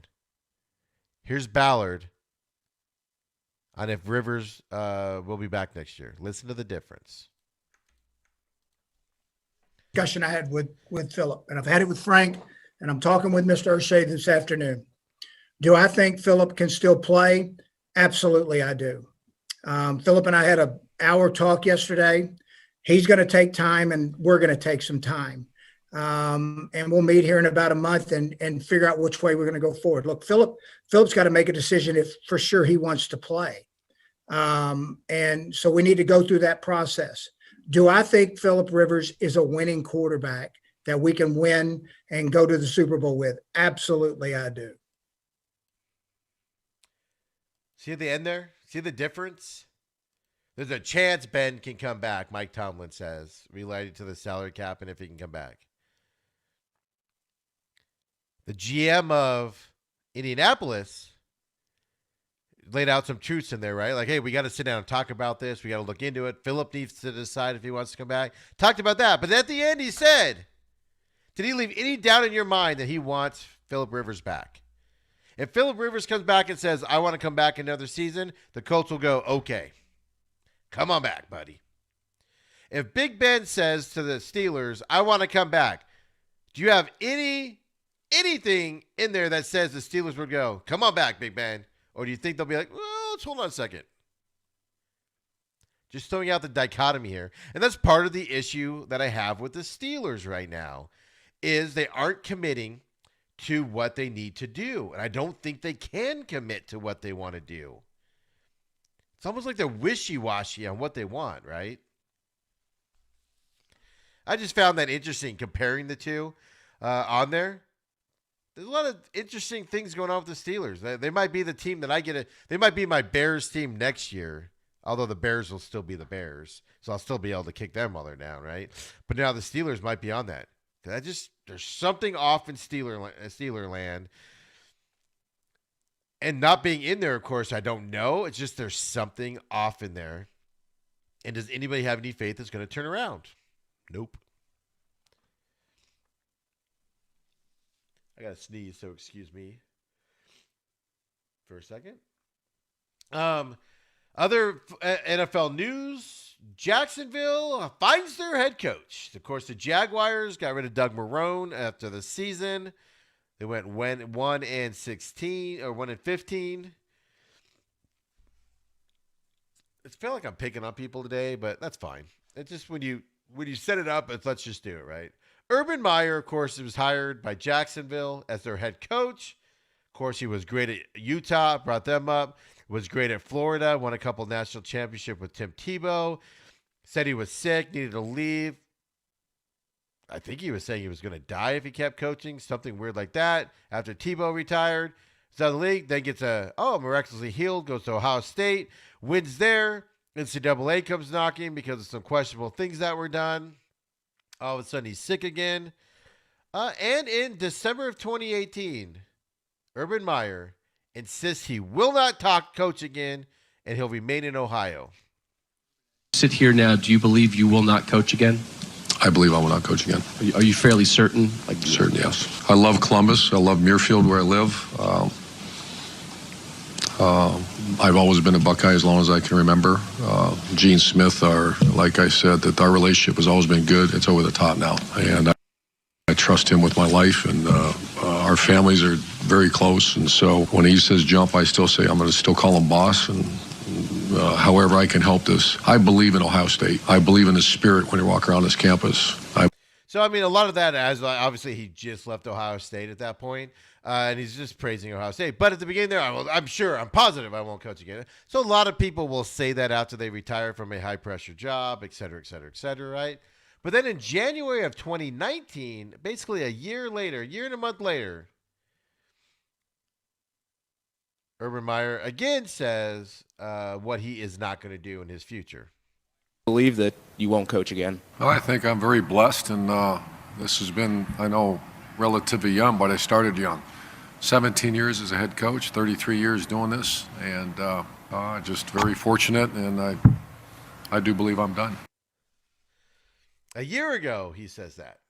Here's Ballard on if Rivers will be back next year. Listen to the difference. Discussion I had with Phillip, and I've had it with Frank, and I'm talking with Mr. O'Shea this afternoon. Do I think Phillip can still play? Absolutely, I do. Phillip and I had an hour talk yesterday. He's going to take time, and we're going to take some time. And we'll meet here in about a month and figure out which way we're going to go forward. Look, Phillip's got to make a decision if for sure he wants to play. And so we need to go through that process. Do I think Phillip Rivers is a winning quarterback that we can win and go to the Super Bowl with? Absolutely, I do. See at the end there? See the difference? There's a chance Ben can come back, Mike Tomlin says, related to the salary cap and if he can come back. The GM of Indianapolis laid out some truths in there, right? Like, hey, we got to sit down and talk about this. We got to look into it. Phillip needs to decide if he wants to come back. Talked about that. But at the end, he said, did he leave any doubt in your mind that he wants Phillip Rivers back? If Phillip Rivers comes back and says, I want to come back another season, the Colts will go, okay. Come on back, buddy. If Big Ben says to the Steelers, I want to come back, do you have anything in there that says the Steelers would go, come on back, Big Ben? Or do you think they'll be like, well, let's hold on a second? Just throwing out the dichotomy here. And that's part of the issue that I have with the Steelers right now is they aren't committing to what they need to do. And I don't think they can commit to what they want to do. It's almost like they're wishy-washy on what they want, right? I just found that interesting comparing the two on there. There's a lot of interesting things going on with the Steelers. They might be the team that they might be my Bears team next year, although the Bears will still be the Bears. So I'll still be able to kick them while they're down, right? But now the Steelers might be on that. There's something off in Steeler land. And not being in there, of course, I don't know. It's just there's something off in there. And does anybody have any faith it's going to turn around? Nope. I got to sneeze, so excuse me for a second. Other NFL news, Jacksonville finds their head coach. Of course, the Jaguars got rid of Doug Marrone after the season. They went 1-16 or 1-15. It's feel like I'm picking on people today, but that's fine. It's just when you set it up, it's let's just do it, right? Urban Meyer, of course, was hired by Jacksonville as their head coach. Of course, he was great at Utah, brought them up. Was great at Florida, won a couple national championships with Tim Tebow. Said he was sick, needed to leave. I think he was saying he was going to die if he kept coaching, something weird like that. After Tebow retired, he's out of the league, then gets miraculously healed, goes to Ohio State, wins there. NCAA comes knocking because of some questionable things that were done. All of a sudden, he's sick again. And in December of 2018, Urban Meyer insists he will not coach again, and he'll remain in Ohio. Sit here now, do you believe you will not coach again? I believe I will not coach again. Are you fairly certain? Certain, yes. I love Columbus. I love Muirfield, where I live. I've always been a Buckeye as long as I can remember. Gene Smith, like I said, that our relationship has always been good. It's over the top now, and I trust him with my life, and our families are very close. And so when he says jump, I still say I'm going to still call him boss, and however I can help this. I believe in Ohio State. I believe in the spirit when you walk around this campus. So, I mean, a lot of that, as obviously he just left Ohio State at that point, and he's just praising Ohio State. But at the beginning there, I'm positive I won't coach again. So a lot of people will say that after they retire from a high-pressure job, et cetera, right? But then in January of 2019, basically a year and a month later, Urban Meyer again says what he is not going to do in his future. Believe that you won't coach again? Well, I think I'm very blessed, and this has been, I know, relatively young, but I started young. 17 years as a head coach, 33 years doing this, and just very fortunate, and I do believe I'm done. A year ago, he says that.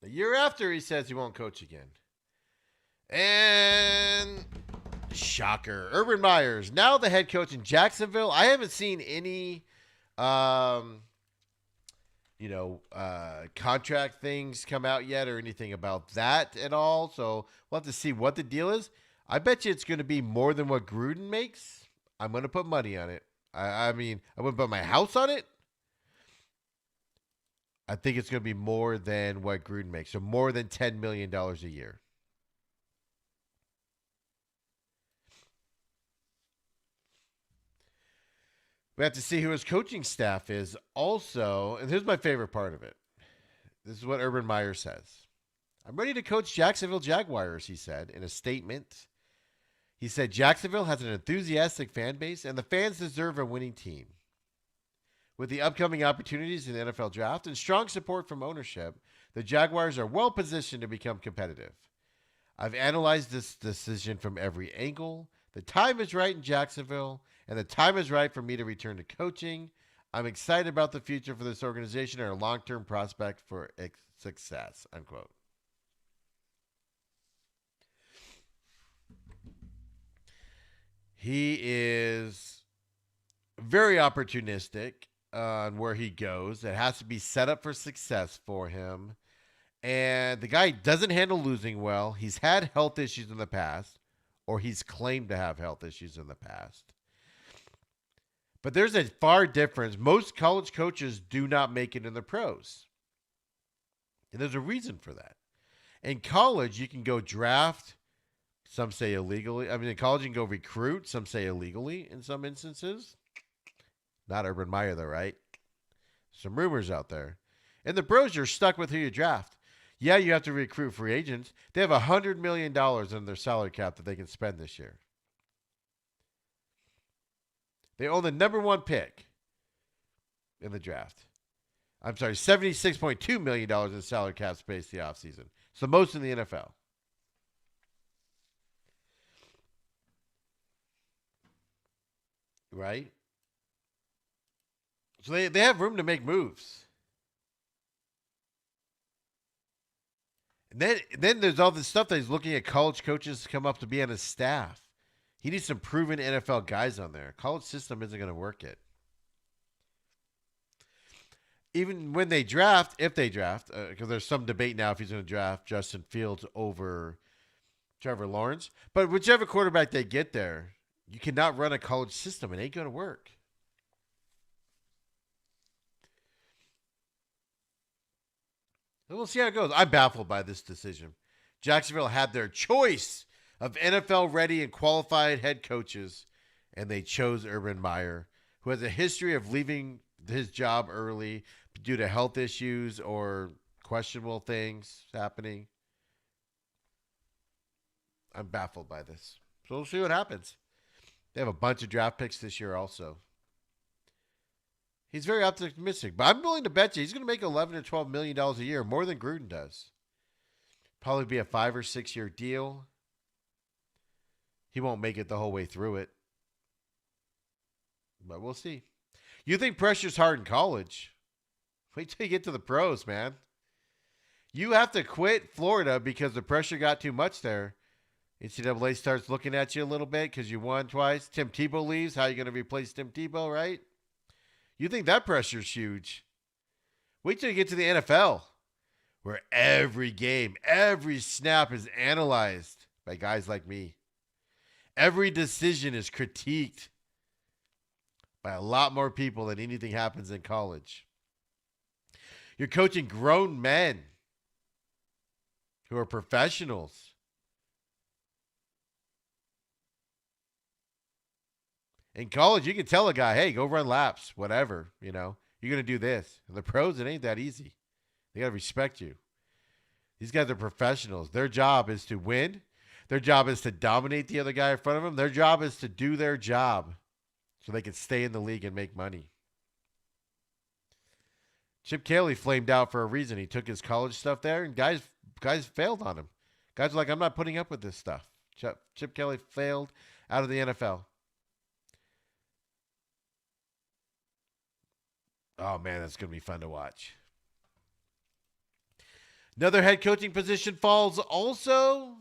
A year after, he says he won't coach again. And shocker, Urban Meyer's now the head coach in Jacksonville. I haven't seen any, contract things come out yet or anything about that at all. So we'll have to see what the deal is. I bet you it's going to be more than what Gruden makes. I'm going to put money on it. I mean, I wouldn't put my house on it. I think it's going to be more than what Gruden makes. So more than $10 million a year. We have to see who his coaching staff is also. And here's my favorite part of it. This is what Urban Meyer says. I'm ready to coach Jacksonville Jaguars, he said in a statement. He said, Jacksonville has an enthusiastic fan base, and the fans deserve a winning team. With the upcoming opportunities in the NFL draft and strong support from ownership, the Jaguars are well positioned to become competitive. I've analyzed this decision from every angle. The time is right in Jacksonville, and the time is right for me to return to coaching. I'm excited about the future for this organization and our long-term prospect for success, unquote. He is very opportunistic on where he goes. It has to be set up for success for him. And the guy doesn't handle losing well. He's had health issues in the past, or he's claimed to have health issues in the past. But there's a far difference. Most college coaches do not make it in the pros. And there's a reason for that. In college, you can go draft, some say illegally. I mean, in college, you can go recruit, some say illegally in some instances. Not Urban Meyer, though, right? Some rumors out there. In the pros, you're stuck with who you draft. Yeah, you have to recruit free agents. They have $100 million in their salary cap that they can spend this year. They own the number one pick in the draft. I'm sorry, $76.2 million in salary cap space the offseason. It's the most in the NFL. Right? So they have room to make moves. And then there's all this stuff that he's looking at college coaches to come up to be on his staff. He needs some proven NFL guys on there. College system isn't going to work it. Even when they draft, if they draft, because there's some debate now if he's going to draft Justin Fields over Trevor Lawrence. But whichever quarterback they get there, you cannot run a college system. It ain't going to work. We'll see how it goes. I'm baffled by this decision. Jacksonville had their choice of NFL-ready and qualified head coaches, and they chose Urban Meyer, who has a history of leaving his job early due to health issues or questionable things happening. I'm baffled by this. So we'll see what happens. They have a bunch of draft picks this year also. He's very optimistic, but I'm willing to bet you he's going to make $11 to $12 million a year, more than Gruden does. Probably be a 5 or 6 year deal. He won't make it the whole way through it, but we'll see. You think pressure's hard in college? Wait till you get to the pros, man. You have to quit Florida because the pressure got too much there. NCAA starts looking at you a little bit because you won twice. Tim Tebow leaves. How are you going to replace Tim Tebow, right? You think that pressure's huge. Wait till you get to the NFL, where every game, every snap is analyzed by guys like me. Every decision is critiqued by a lot more people than anything happens in college. You're coaching grown men who are professionals. In college, you can tell a guy, hey, go run laps, whatever, you know. You're going to do this. In the pros, it ain't that easy. They got to respect you. These guys are professionals. Their job is to win. Their job is to dominate the other guy in front of them. Their job is to do their job so they can stay in the league and make money. Chip Kelly flamed out for a reason. He took his college stuff there, and guys failed on him. Guys were like, I'm not putting up with this stuff. Chip Kelly failed out of the NFL. Oh, man, that's going to be fun to watch. Another head coaching position falls also.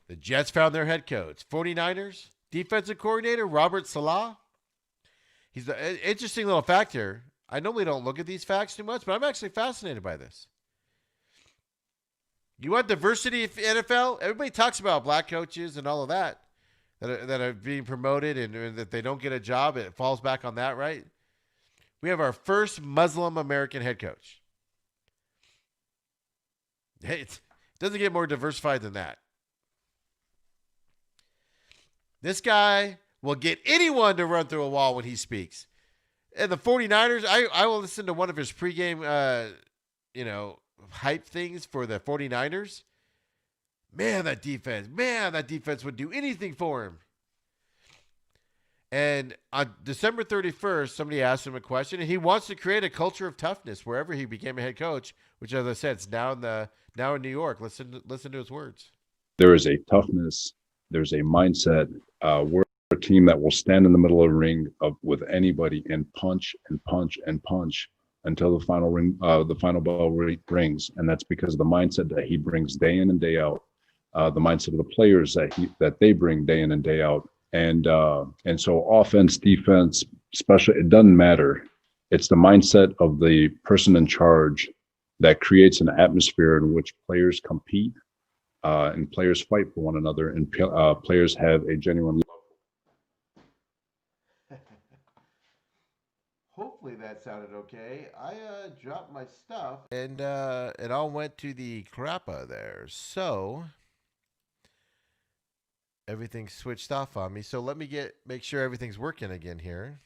The Jets found their head coach. 49ers, defensive coordinator, Robert Saleh. He's an interesting little fact here. I normally don't look at these facts too much, but I'm actually fascinated by this. You want diversity in NFL? Everybody talks about black coaches and all of that are being promoted and that they don't get a job. It falls back on that, right? We have our first Muslim American head coach. Hey, it doesn't get more diversified than that. This guy will get anyone to run through a wall when he speaks. And the 49ers, I will listen to one of his pregame, hype things for the 49ers. Man, that defense would do anything for him. And on December 31st, somebody asked him a question, and he wants to create a culture of toughness wherever he became a head coach, which, as I said, is now in New York. Listen to his words. There is a toughness. There's a mindset. We're a team that will stand in the middle of the ring with anybody and punch and punch and punch until the final bell rings. And that's because of the mindset that he brings day in and day out, the mindset of the players that they bring day in and day out. And so offense, defense, special. It doesn't matter. It's the mindset of the person in charge that creates an atmosphere in which players compete and players fight for one another, and players have a genuine. Hopefully that sounded okay. I dropped my stuff and it all went to the crapper there. So everything switched off on me. So let me make sure everything's working again here.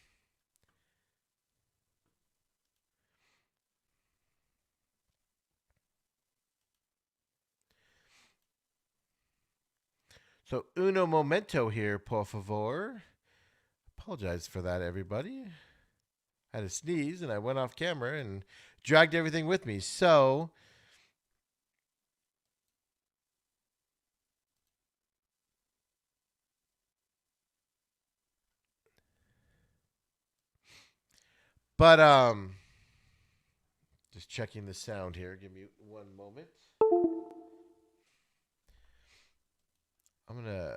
So uno momento here, por favor. Apologize for that, everybody. I had a sneeze and I went off camera and dragged everything with me. So just checking the sound here. Give me one moment. I'm gonna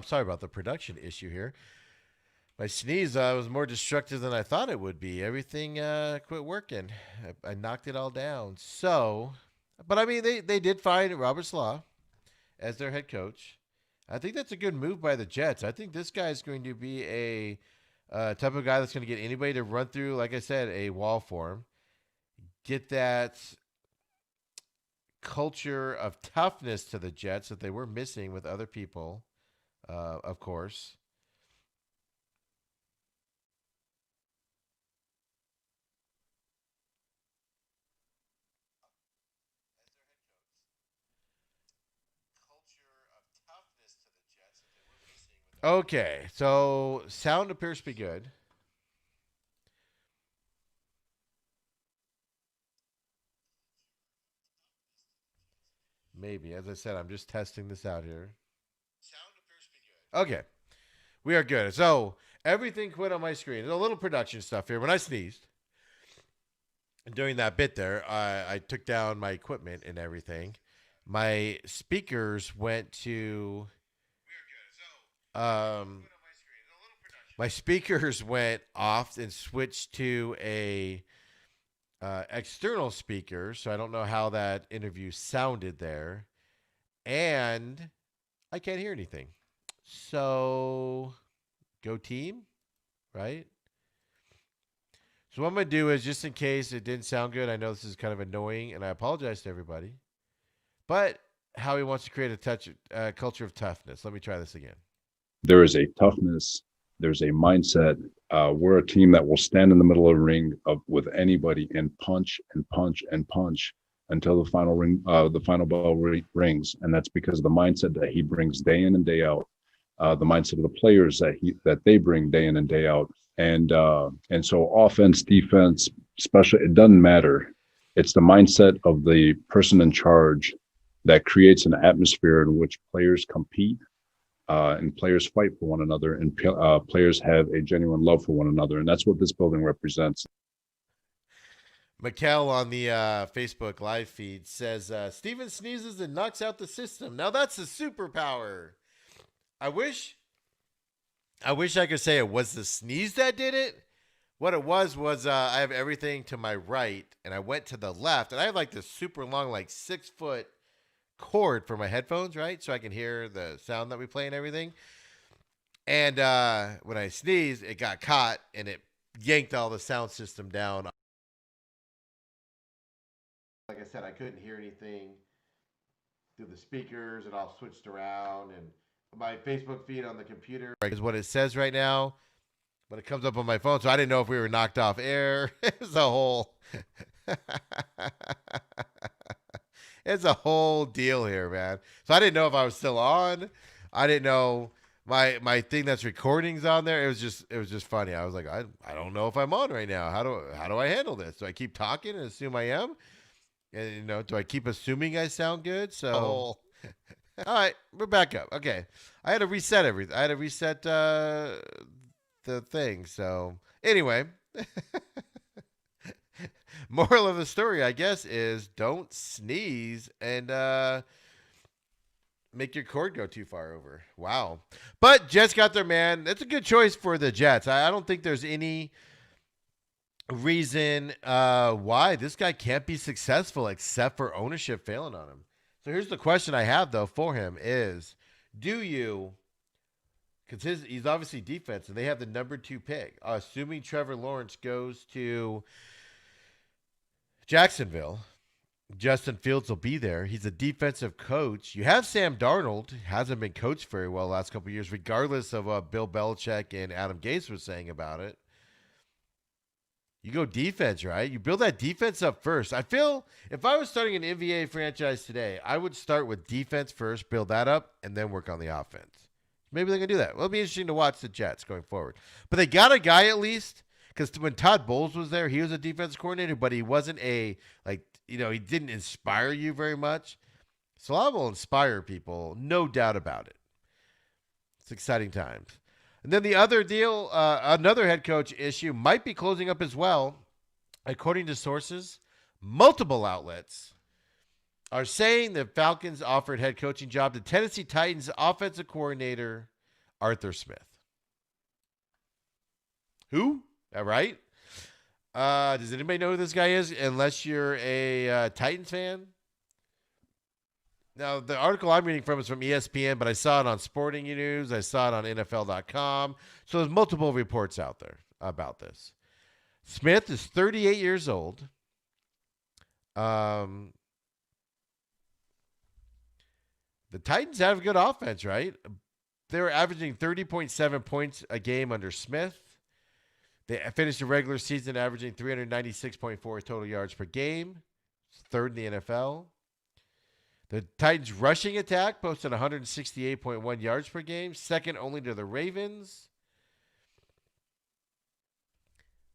sorry about the production issue here. My sneeze was more destructive than I thought it would be. Everything quit working. I knocked it all down. So, but I mean, they did find Robert Salaw as their head coach. I think that's a good move by the Jets. I think this guy is going to be a type of guy that's going to get anybody to run through, like I said, a wall for him. Get that culture of toughness to the Jets that they were missing with other people, of course. Okay, so sound appears to be good. Maybe. As I said, I'm just testing this out here. Sound appears to be good. Okay, we are good. So everything quit on my screen. There's a little production stuff here. When I sneezed, during that bit there, I took down my equipment and everything. My speakers went to... my speakers went off and switched to a external speaker, so I don't know how that interview sounded there, and I can't hear anything. So go team, right? So what I'm gonna do is, just in case it didn't sound good, I know this is kind of annoying, and I apologize to everybody, but Howie wants to create a culture of toughness. Let me try this again. There is a toughness. There's a mindset. We're a team that will stand in the middle of the ring with anybody and punch and punch and punch until the final bell rings. And that's because of the mindset that he brings day in and day out, the mindset of the players that they bring day in and day out. And so offense, defense, special, it doesn't matter. It's the mindset of the person in charge that creates an atmosphere in which players compete. And players fight for one another, and players have a genuine love for one another. And that's what this building represents. Mikkel on the Facebook live feed says, Steven sneezes and knocks out the system. Now that's a superpower. I wish I could say it was the sneeze that did it. What it was I have everything to my right, and I went to the left, and I have like this super long, like 6-foot cord for my headphones, right? So I can hear the sound that we play and everything. And when I sneezed, it got caught and it yanked all the sound system down. Like I said, I couldn't hear anything through the speakers. It all switched around, and my Facebook feed on the computer is what it says right now, but it comes up on my phone. So I didn't know if we were knocked off air. It's a whole it's a whole deal here, man. So I didn't know if I was still on. I didn't know my thing that's recordings on there. It was just funny. I was like, I don't know if I'm on right now. How do I handle this? Do I keep talking and assume I am? And do I keep assuming I sound good? So all right, we're back up. Okay. I had to reset everything. I had to reset the thing. So anyway, Moral of the story, I guess, is don't sneeze and make your cord go too far over. Wow. But Jets got their man. That's a good choice for the Jets. I don't think there's any reason why this guy can't be successful except for ownership failing on him. So here's the question I have, though, for him is, do you, because he's obviously defense, and they have the number 2 pick, assuming Trevor Lawrence goes to Jacksonville, Justin Fields will be there. He's a defensive coach. You have Sam Darnold, hasn't been coached very well the last couple of years, regardless of what Bill Belichick and Adam Gase were saying about it. You go defense, right? You build that defense up first. I feel if I was starting an NBA franchise today, I would start with defense first, build that up, and then work on the offense. Maybe they can do that. Well, it'll be interesting to watch the Jets going forward. But they got a guy at least, because when Todd Bowles was there, he was a defense coordinator, but he wasn't he didn't inspire you very much. Salah will inspire people, no doubt about it. It's exciting times. And then the other deal, another head coach issue might be closing up as well. According to sources, multiple outlets are saying the Falcons offered head coaching job to Tennessee Titans offensive coordinator Arthur Smith. Who? All right. Does anybody know who this guy is unless you're a Titans fan? Now, the article I'm reading from is from ESPN, but I saw it on Sporting News. I saw it on NFL.com. So there's multiple reports out there about this. Smith is 38 years old. The Titans have a good offense, right? They were averaging 30.7 points a game under Smith. They finished the regular season averaging 396.4 total yards per game. Third in the NFL. The Titans' rushing attack posted 168.1 yards per game, second only to the Ravens.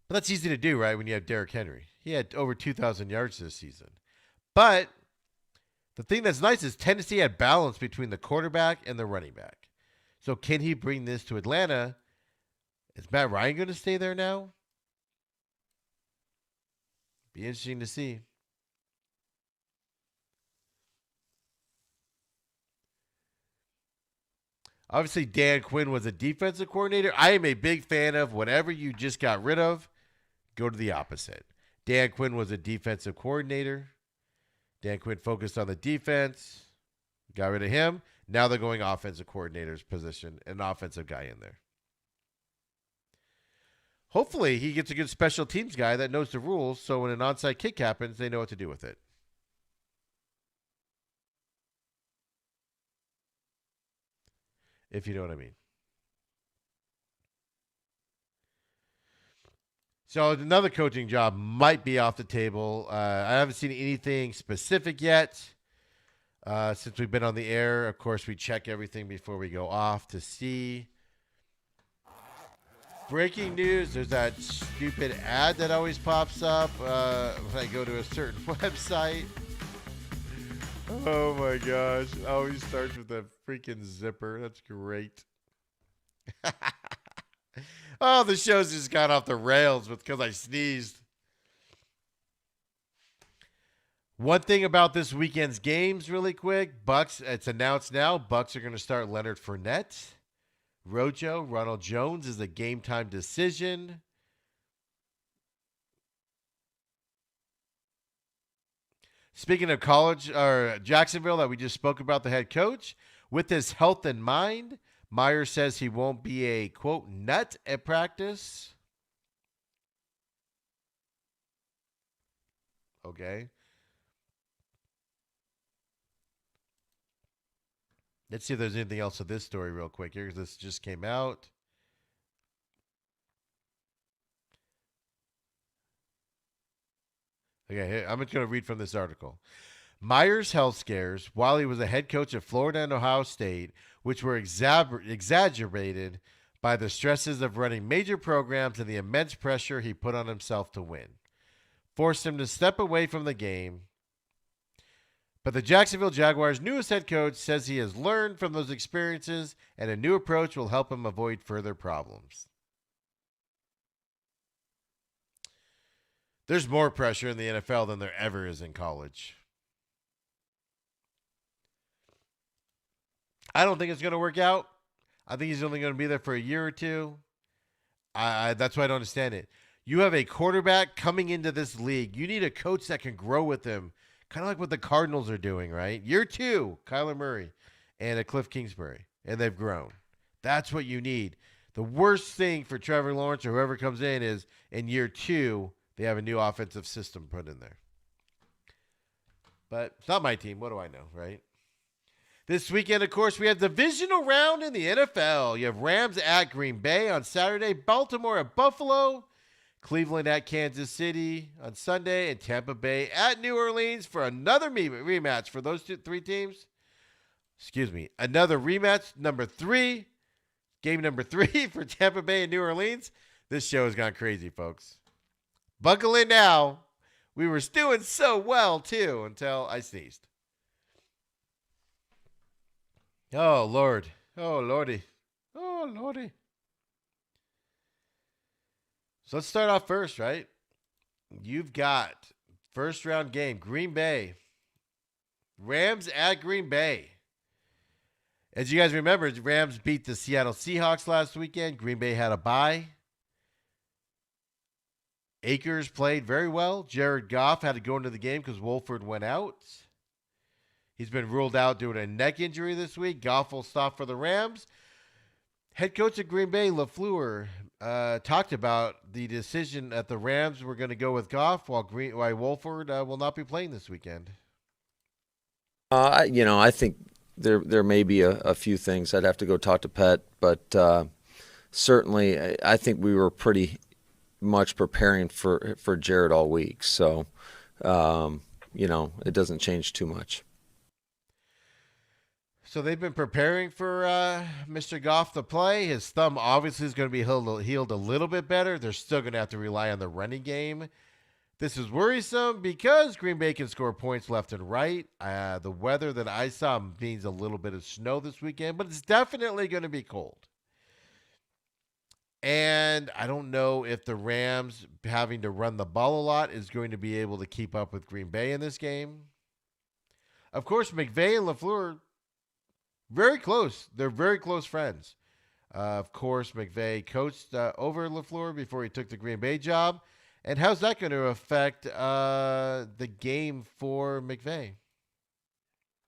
But that's easy to do, right, when you have Derrick Henry. He had over 2,000 yards this season. But the thing that's nice is Tennessee had balance between the quarterback and the running back. So can he bring this to Atlanta? Is Matt Ryan going to stay there now? Be interesting to see. Obviously, Dan Quinn was a defensive coordinator. I am a big fan of whatever you just got rid of, go to the opposite. Dan Quinn was a defensive coordinator. Dan Quinn focused on the defense. Got rid of him. Now they're going offensive coordinator's position, an offensive guy in there. Hopefully, he gets a good special teams guy that knows the rules, so when an onside kick happens, they know what to do with it. If you know what I mean. So another coaching job might be off the table. I haven't seen anything specific yet. Since we've been on the air, of course, we check everything before we go off to see. Breaking news, there's that stupid ad that always pops up when I go to a certain website. Oh my gosh. It always starts with a freaking zipper. That's great. Oh, the show's just got off the rails because I sneezed. One thing about this weekend's games really quick. Bucks, it's announced now, Bucks are going to start Leonard Fournette. Rojo, Ronald Jones is a game time decision. Speaking of college or Jacksonville that we just spoke about, the head coach, with his health in mind, Myers says he won't be a, quote, nut at practice. Okay. Let's see if there's anything else to this story real quick here, because this just came out. Okay, I'm just going to read from this article. Myers' health scares while he was a head coach at Florida and Ohio State, which were exaggerated by the stresses of running major programs and the immense pressure he put on himself to win, forced him to step away from the game. But the Jacksonville Jaguars' newest head coach says he has learned from those experiences and a new approach will help him avoid further problems. There's more pressure in the NFL than there ever is in college. I don't think it's going to work out. I think he's only going to be there for a year or two. That's why I don't understand it. You have a quarterback coming into this league. You need a coach that can grow with him, kind of like what the Cardinals are doing, right? Year 2, Kyler Murray and a Cliff Kingsbury, and they've grown. That's what you need. The worst thing for Trevor Lawrence or whoever comes in is in year 2, they have a new offensive system put in there. But it's not my team. What do I know, right? This weekend, of course, we have divisional round in the NFL. You have Rams at Green Bay on Saturday, Baltimore at Buffalo, Cleveland at Kansas City on Sunday, and Tampa Bay at New Orleans for another rematch for those three teams. Excuse me, another rematch, game number 3 for Tampa Bay and New Orleans. This show has gone crazy, folks. Buckle in now. We were doing so well, too, until I sneezed. Oh, Lord. Oh, Lordy. Oh, Lordy. So let's start off first, right? You've got first round game, Green Bay. Rams at Green Bay. As you guys remember, the Rams beat the Seattle Seahawks last weekend. Green Bay had a bye. Akers played very well. Jared Goff had to go into the game because Wolford went out. He's been ruled out due to a neck injury this week. Goff will stop for the Rams. Head coach of Green Bay, LaFleur, talked about the decision that the Rams were going to go with Goff while Wolford will not be playing this weekend. I think there may be a few things. I'd have to go talk to Pet, but certainly I think we were pretty much preparing for Jared all week. So, it doesn't change too much. So they've been preparing for Mr. Goff to play. His thumb obviously is going to be healed a little bit better. They're still going to have to rely on the running game. This is worrisome because Green Bay can score points left and right. The weather that I saw means a little bit of snow this weekend, but it's definitely going to be cold. And I don't know if the Rams having to run the ball a lot is going to be able to keep up with Green Bay in this game. Of course, McVay and LaFleur, very close. They're very close friends. Of course, McVay coached over LaFleur before he took the Green Bay job. And how's that going to affect the game for McVay?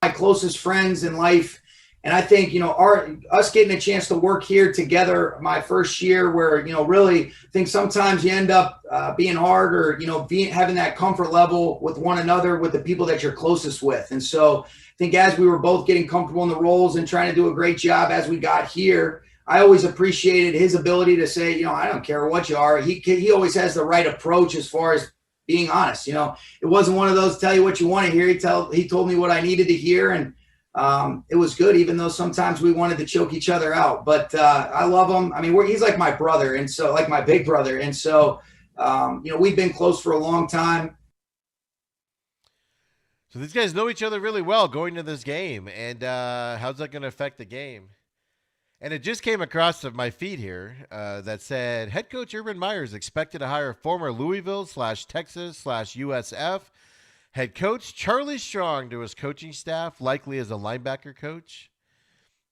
My closest friends in life. And I think, us getting a chance to work here together my first year where, really I think sometimes you end up being hard or, having that comfort level with one another, with the people that you're closest with. And so I think as we were both getting comfortable in the roles and trying to do a great job as we got here, I always appreciated his ability to say, I don't care what you are. He always has the right approach as far as being honest. It wasn't one of those tell you what you want to hear. He told me what I needed to hear. And it was good, even though sometimes we wanted to choke each other out. But I love him. I mean, he's like my brother, and so like my big brother. And so, we've been close for a long time. So these guys know each other really well going into this game. And how's that going to affect the game? And it just came across my feed here that said, head coach Urban Meyer is expected to hire former Louisville/Texas/USF head coach Charlie Strong to his coaching staff, likely as a linebacker coach.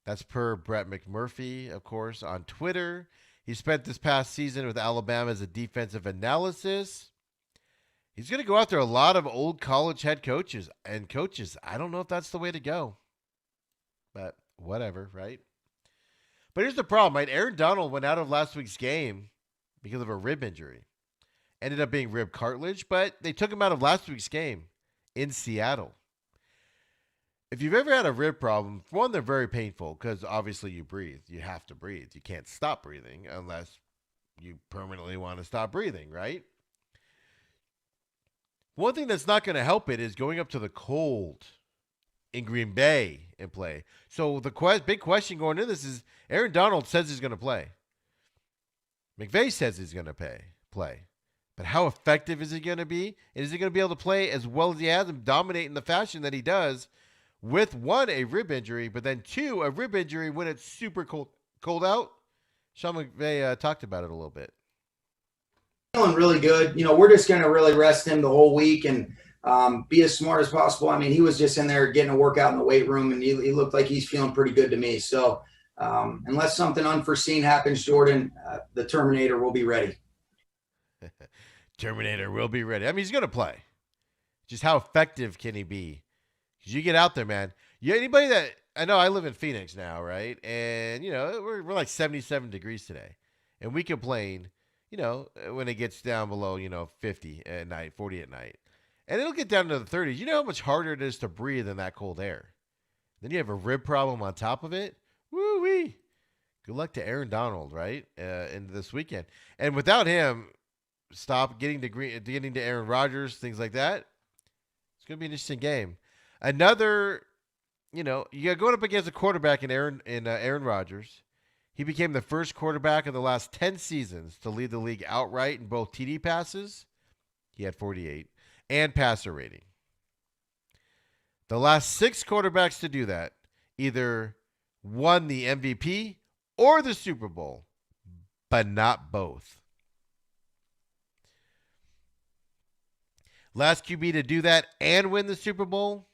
That's per Brett McMurphy, of course, on Twitter. He spent this past season with Alabama as a defensive analysis. He's going to go after a lot of old college head coaches and coaches. I don't know if that's the way to go, but whatever, right? But here's the problem, right? Aaron Donald went out of last week's game because of a rib injury. Ended up being rib cartilage, but they took him out of last week's game in Seattle. If you've ever had a rib problem, for one, they're very painful because obviously you breathe. You have to breathe. You can't stop breathing unless you permanently want to stop breathing, right? One thing that's not going to help it is going up to the cold in Green Bay and play. So the big question going into this is Aaron Donald says he's going to play. McVay says he's going to play. But how effective is he going to be? And is he going to be able to play as well as he has and dominate in the fashion that he does with, one, a rib injury, but then, two, a rib injury when it's super cold out? Sean McVay talked about it a little bit. feeling really good. We're just going to really rest him the whole week and be as smart as possible. I mean, he was just in there getting a workout in the weight room, and he looked like he's feeling pretty good to me. So unless something unforeseen happens, Jordan, the Terminator will be ready. Terminator will be ready. I mean, he's going to play. Just how effective can he be? Because you get out there, man. Anybody that I know, I live in Phoenix now, right? And, we're like 77 degrees today. And we complain, when it gets down below, 50 at night, 40 at night. And it'll get down to the 30s. You know how much harder it is to breathe in that cold air. Then you have a rib problem on top of it. Woo-wee. Good luck to Aaron Donald, right? In this weekend. And without him, getting to Aaron Rodgers, things like that. It's going to be an interesting game. Another, you got going up against a quarterback in Aaron Rodgers. He became the first quarterback in the last 10 seasons to lead the league outright in both TD passes. He had 48 and passer rating. The last 6 quarterbacks to do that either won the MVP or the Super Bowl, but not both. Last QB to do that and win the Super Bowl,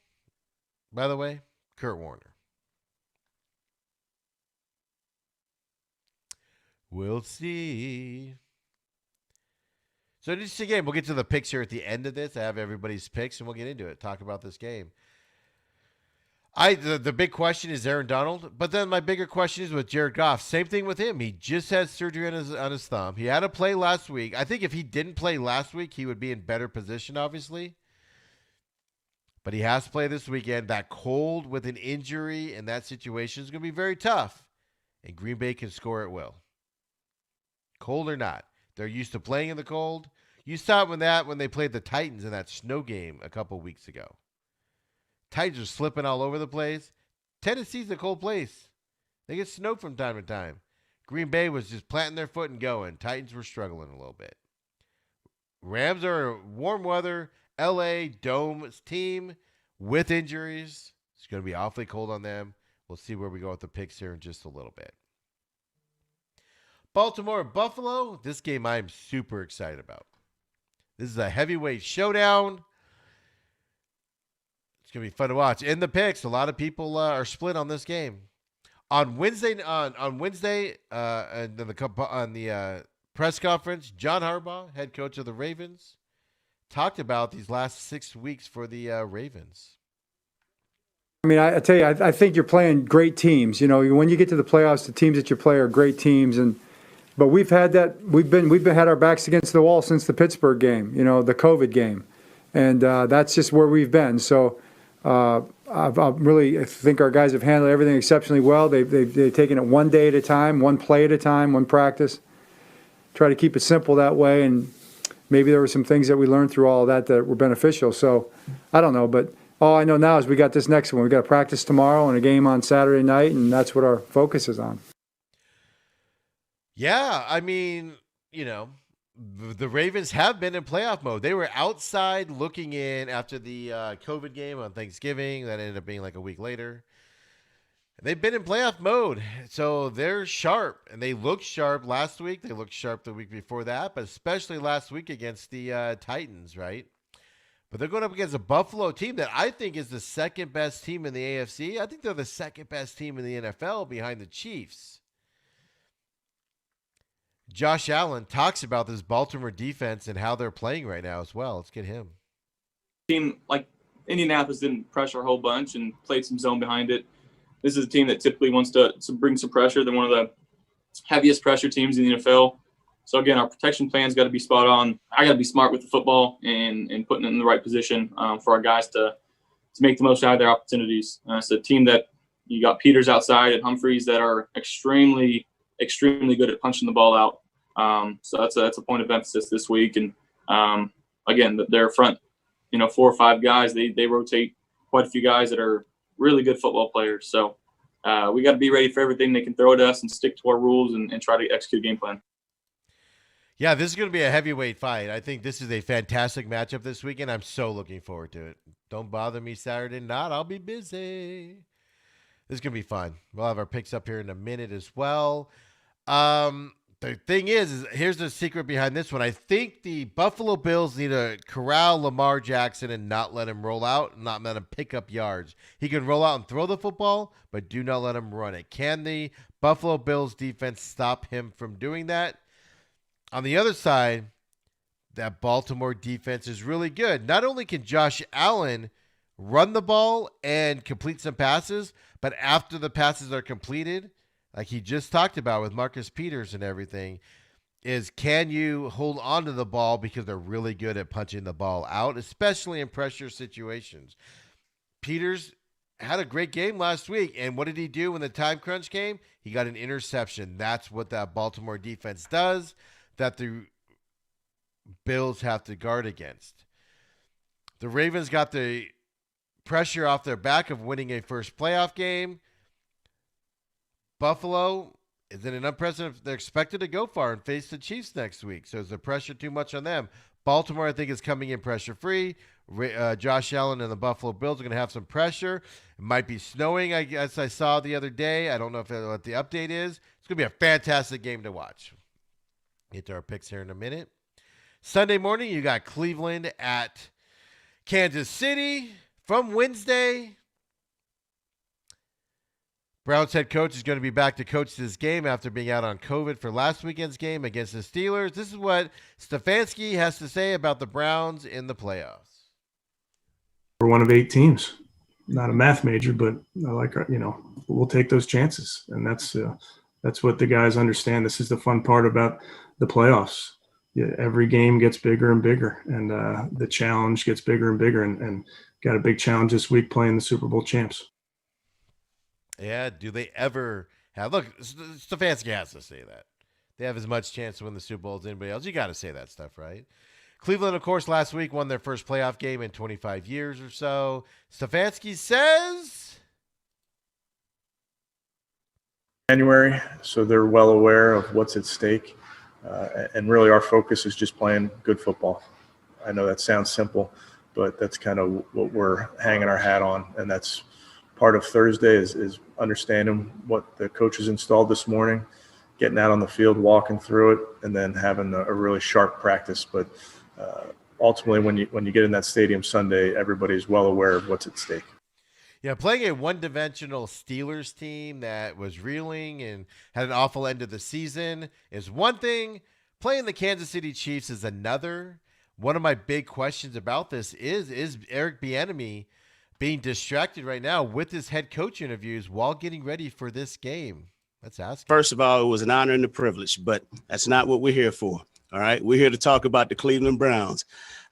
by the way, Kurt Warner. We'll see. So interesting game. We'll get to the picks here at the end of this. I have everybody's picks, and we'll get into it. Talk about this game. The big question is Aaron Donald, but then my bigger question is with Jared Goff. Same thing with him. He just had surgery on his thumb. He had to play last week. I think if he didn't play last week, he would be in better position, obviously. But he has to play this weekend. That cold with an injury in that situation is going to be very tough, and Green Bay can score at will. Cold or not. They're used to playing in the cold. You saw it when they played the Titans in that snow game a couple weeks ago. Titans are slipping all over the place. Tennessee's a cold place. They get snow from time to time. Green Bay was just planting their foot and going. Titans were struggling a little bit. Rams are warm weather, LA Dome team with injuries. It's going to be awfully cold on them. We'll see where we go with the picks here in just a little bit. Baltimore Buffalo. This game I'm super excited about. This is a heavyweight showdown. It's going to be fun to watch. In the picks, a lot of people are split on this game. On Wednesday, on the press conference, John Harbaugh, head coach of the Ravens, talked about these last 6 weeks for the Ravens. I mean, I tell you, I think you're playing great teams. When you get to the playoffs, the teams that you play are great teams, but we've had that. We've had our backs against the wall since the Pittsburgh game, the COVID game, and that's just where we've been. So I really think our guys have handled everything exceptionally well. They've taken it one day at a time, one play at a time, one practice. Try to keep it simple that way, and maybe there were some things that we learned through all of that were beneficial. So I don't know, but all I know now is we got this next one. We got a practice tomorrow and a game on Saturday night, and that's what our focus is on. Yeah, I mean, the Ravens have been in playoff mode. They were outside looking in after the COVID game on Thanksgiving. That ended up being like a week later. They've been in playoff mode, so they're sharp, and they looked sharp last week. They looked sharp the week before that, but especially last week against the Titans, right? But they're going up against a Buffalo team that I think is the second best team in the AFC. I think they're the second best team in the NFL behind the Chiefs. Josh Allen talks about this Baltimore defense and how they're playing right now as well. Let's get him. Team like Indianapolis didn't pressure a whole bunch and played some zone behind it. This is a team that typically wants to bring some pressure. They're one of the heaviest pressure teams in the NFL. So again, our protection plan's got to be spot on. I got to be smart with the football and putting it in the right position for our guys to make the most out of their opportunities. It's a team that you got Peters outside and Humphreys that are extremely good at punching the ball out. So that's a point of emphasis this week. And again, their front, 4 or 5 guys, they rotate quite a few guys that are really good football players. So we got to be ready for everything they can throw at us and stick to our rules and try to execute a game plan. Yeah, this is going to be a heavyweight fight. I think this is a fantastic matchup this weekend. I'm so looking forward to it. Don't bother me Saturday night. I'll be busy. This is going to be fun. We'll have our picks up here in a minute as well. The thing is here's the secret behind this one. I think the Buffalo Bills need to corral Lamar Jackson and not let him roll out, not let him pick up yards. He can roll out and throw the football, but do not let him run it. Can the Buffalo Bills defense stop him from doing that? On the other side, that Baltimore defense is really good. Not only can Josh Allen run the ball and complete some passes, but after the passes are completed, like he just talked about with Marcus Peters and everything, is can you hold on to the ball because they're really good at punching the ball out, especially in pressure situations. Peters had a great game last week, and what did he do when the time crunch came? He got an interception. That's what that Baltimore defense does that the Bills have to guard against. The Ravens got the pressure off their back of winning a first playoff game. Buffalo is in an unprecedented. They're expected to go far and face the Chiefs next week. So is the pressure too much on them? Baltimore, I think, is coming in pressure free. Josh Allen and the Buffalo Bills are going to have some pressure. It might be snowing, I guess I saw the other day. I don't know what the update is. It's going to be a fantastic game to watch. Get to our picks here in a minute. Sunday morning, you got Cleveland at Kansas City. From Wednesday, Browns head coach is going to be back to coach this game after being out on COVID for last weekend's game against the Steelers. This is what Stefanski has to say about the Browns in the playoffs. We're one of 8 teams. Not a math major, but I like, we'll take those chances. And that's what the guys understand. This is the fun part about the playoffs. Yeah, every game gets bigger and bigger, and the challenge gets bigger and bigger. And got a big challenge this week playing the Super Bowl champs. Yeah, do they ever have... Look, Stefanski has to say that. They have as much chance to win the Super Bowl as anybody else. You got to say that stuff, right? Cleveland, of course, last week won their first playoff game in 25 years or so. Stefanski says... January, so they're well aware of what's at stake. And really our focus is just playing good football. I know that sounds simple, but that's kind of what we're hanging our hat on. And that's part of Thursday is understanding what the coaches installed this morning, getting out on the field, walking through it, and then having a really sharp practice. But ultimately, when you get in that stadium Sunday, everybody's well aware of what's at stake. Yeah, playing a one-dimensional Steelers team that was reeling and had an awful end of the season is one thing. Playing the Kansas City Chiefs is another. One of my big questions about this is Eric Bieniemy being distracted right now with his head coach interviews while getting ready for this game? Let's ask. First of all, it was an honor and a privilege, but that's not what we're here for. All right. We're here to talk about the Cleveland Browns.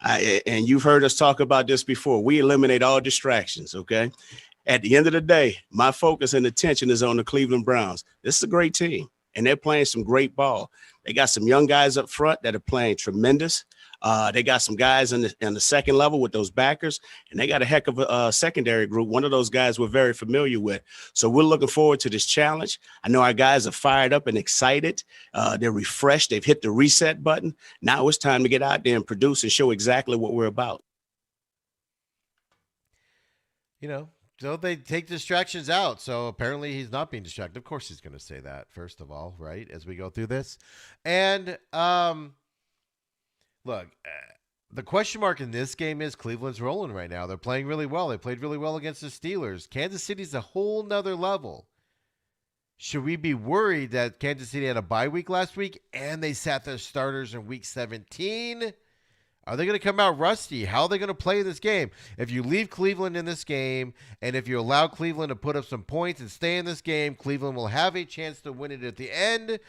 And you've heard us talk about this before. We eliminate all distractions. OK. At the end of the day, my focus and attention is on the Cleveland Browns. This is a great team, and they're playing some great ball. They got some young guys up front that are playing tremendous. They got some guys in the second level with those backers, and they got a heck of a secondary group. One of those guys we're very familiar with. So we're looking forward to this challenge. I know our guys are fired up and excited. They're refreshed. They've hit the reset button. Now it's time to get out there and produce and show exactly what we're about. You know, so they take distractions out. So apparently he's not being distracted. Of course he's going to say that, first of all, right, as we go through this. And look, the question mark in this game is Cleveland's rolling right now. They're playing really well. They played really well against the Steelers. Kansas City's a whole nother level. Should we be worried that Kansas City had a bye week last week and they sat their starters in week 17? Are they going to come out rusty? How are they going to play this game? If you leave Cleveland in this game, and if you allow Cleveland to put up some points and stay in this game, Cleveland will have a chance to win it at the end.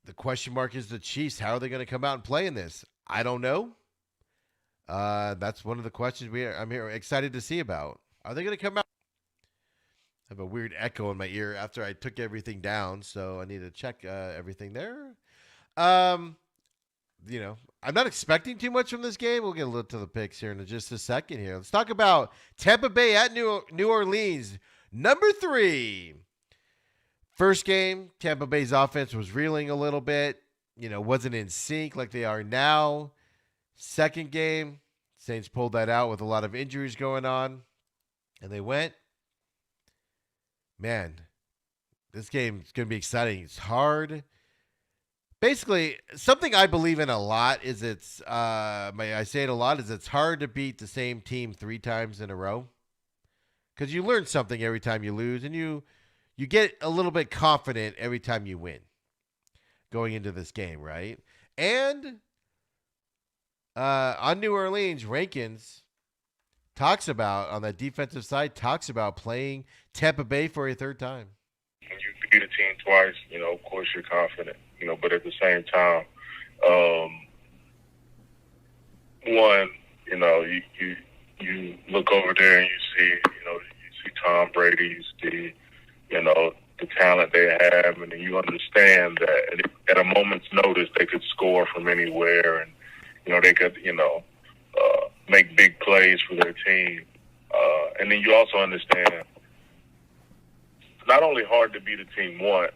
The question mark is the Chiefs. How are they going to come out and play in this? I don't know. That's one of the questions I'm here excited to see about. Are they going to come out? I have a weird echo in my ear after I took everything down, so I need to check everything there. You know, I'm not expecting too much from this game. We'll get a little to the picks here in just a second here. Let's talk about Tampa Bay at New Orleans, number 3. First game, Tampa Bay's offense was reeling a little bit, you know, wasn't in sync like they are now. Second game, Saints pulled that out with a lot of injuries going on, and they went. Man, This game's going to be exciting. It's hard. Basically, something I believe in a lot is I say it a lot, is it's hard to beat the same team 3 times in a row. Because you learn something every time you lose, and you get a little bit confident every time you win going into this game, right? And on New Orleans, Rankins talks about, on that defensive side, talks about playing Tampa Bay for a 3rd time. When you beat a team twice, of course you're confident, but at the same time, one, you look over there and you see Tom Brady, you see, the talent they have, and you understand that at a moment's notice they could score from anywhere, and they could make big plays for their team, and then you also understand it's not only hard to beat a team once,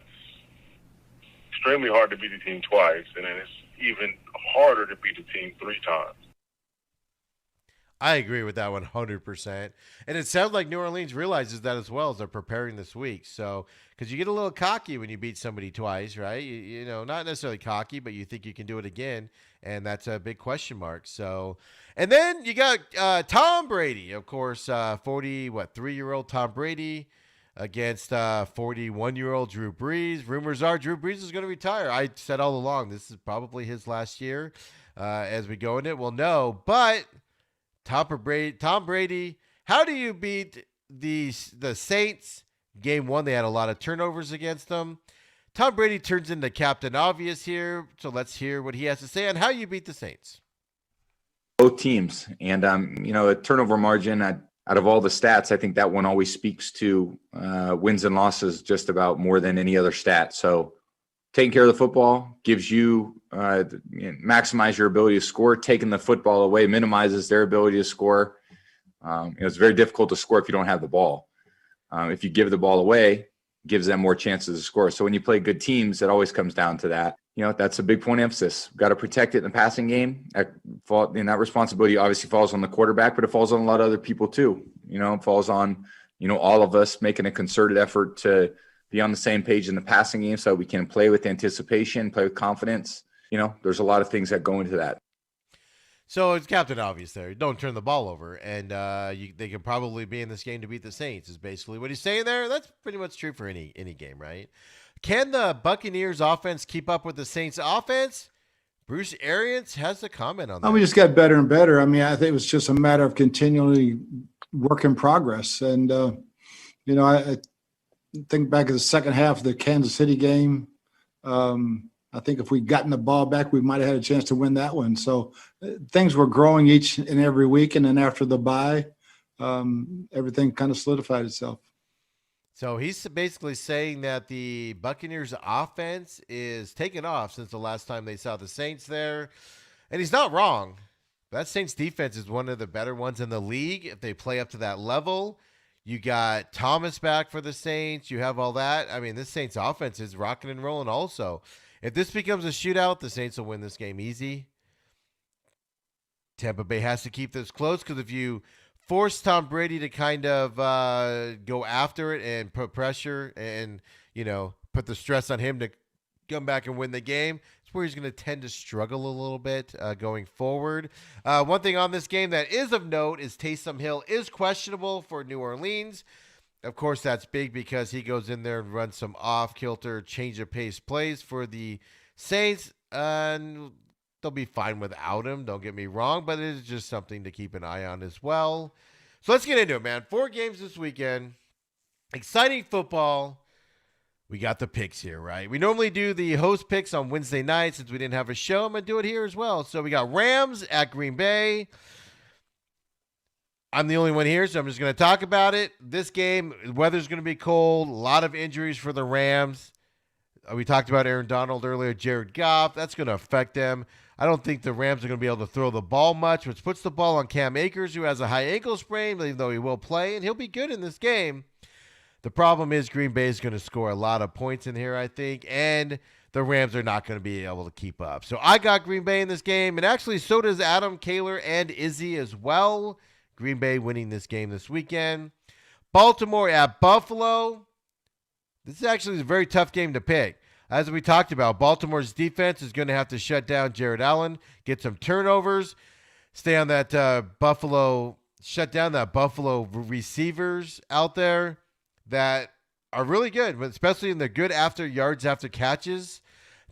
extremely hard to beat a team twice, and then it's even harder to beat a team 3 times. I agree with that 100%. And it sounds like New Orleans realizes that as well as they're preparing this week. So, because you get a little cocky when you beat somebody twice, right? Not necessarily cocky, but you think you can do it again. And that's a big question mark. So, and then you got Tom Brady, of course, 3-year-old Tom Brady against 41-year-old Drew Brees. Rumors are Drew Brees is going to retire. I said all along, this is probably his last year as we go into it. We'll know, but Tom Brady, how do you beat the Saints? Game 1, they had a lot of turnovers against them. Tom Brady turns into Captain Obvious here, so let's hear what he has to say on how you beat the Saints. Both teams, and a turnover margin. Out of all the stats, I think that one always speaks to wins and losses just about more than any other stat. So taking care of the football gives you maximize your ability to score. Taking the football away minimizes their ability to score. It's very difficult to score if you don't have the ball. If you give the ball away, gives them more chances to score. So when you play good teams, it always comes down to that. That's a big point of emphasis. We've got to protect it in the passing game. And that responsibility obviously falls on the quarterback, but it falls on a lot of other people too. It falls on, all of us making a concerted effort to be on the same page in the passing game so we can play with anticipation, play with confidence. There's a lot of things that go into that. So it's Captain Obvious there. Don't turn the ball over. And they could probably be in this game to beat the Saints is basically what he's saying there. That's pretty much true for any game, right? Can the Buccaneers offense keep up with the Saints offense? Bruce Arians has a comment on that. We just got better and better. I think it was just a matter of continually work in progress. And, I think back in the second half of the Kansas City game, I think if we'd gotten the ball back, we might have had a chance to win that one. So things were growing each and every week. And then after the bye, everything kind of solidified itself. So he's basically saying that the Buccaneers offense is taking off since the last time they saw the Saints there. And he's not wrong. That Saints defense is one of the better ones in the league if they play up to that level. You got Thomas back for the Saints. You have all that. This Saints offense is rocking and rolling also. If this becomes a shootout, the Saints will win this game easy. Tampa Bay has to keep this close because if you force Tom Brady to kind of go after it and put pressure and, put the stress on him to come back and win the game, it's where he's going to tend to struggle a little bit going forward. One thing on this game that is of note is Taysom Hill is questionable for New Orleans. Of course, that's big because he goes in there and runs some off-kilter, change-of-pace plays for the Saints. And they'll be fine without him, don't get me wrong, but it is just something to keep an eye on as well. So let's get into it, man. 4 games this weekend. Exciting football. We got the picks here, right? We normally do the host picks on Wednesday night since we didn't have a show. I'm going to do it here as well. So we got Rams at Green Bay. I'm the only one here, so I'm just going to talk about it. This game, the weather's going to be cold. A lot of injuries for the Rams. We talked about Aaron Donald earlier, Jared Goff. That's going to affect them. I don't think the Rams are going to be able to throw the ball much, which puts the ball on Cam Akers, who has a high ankle sprain, even though he will play, and he'll be good in this game. The problem is Green Bay is going to score a lot of points in here, I think, and the Rams are not going to be able to keep up. So I got Green Bay in this game, and actually so does Adam, Kaler, and Izzy as well. Green Bay winning this game this weekend. Baltimore at Buffalo. this is actually a very tough game to pick. As we talked about, Baltimore's defense is going to have to shut down Jared Allen, get some turnovers, stay on that shut down that Buffalo receivers out there that are really good, but especially in the good yards after catches.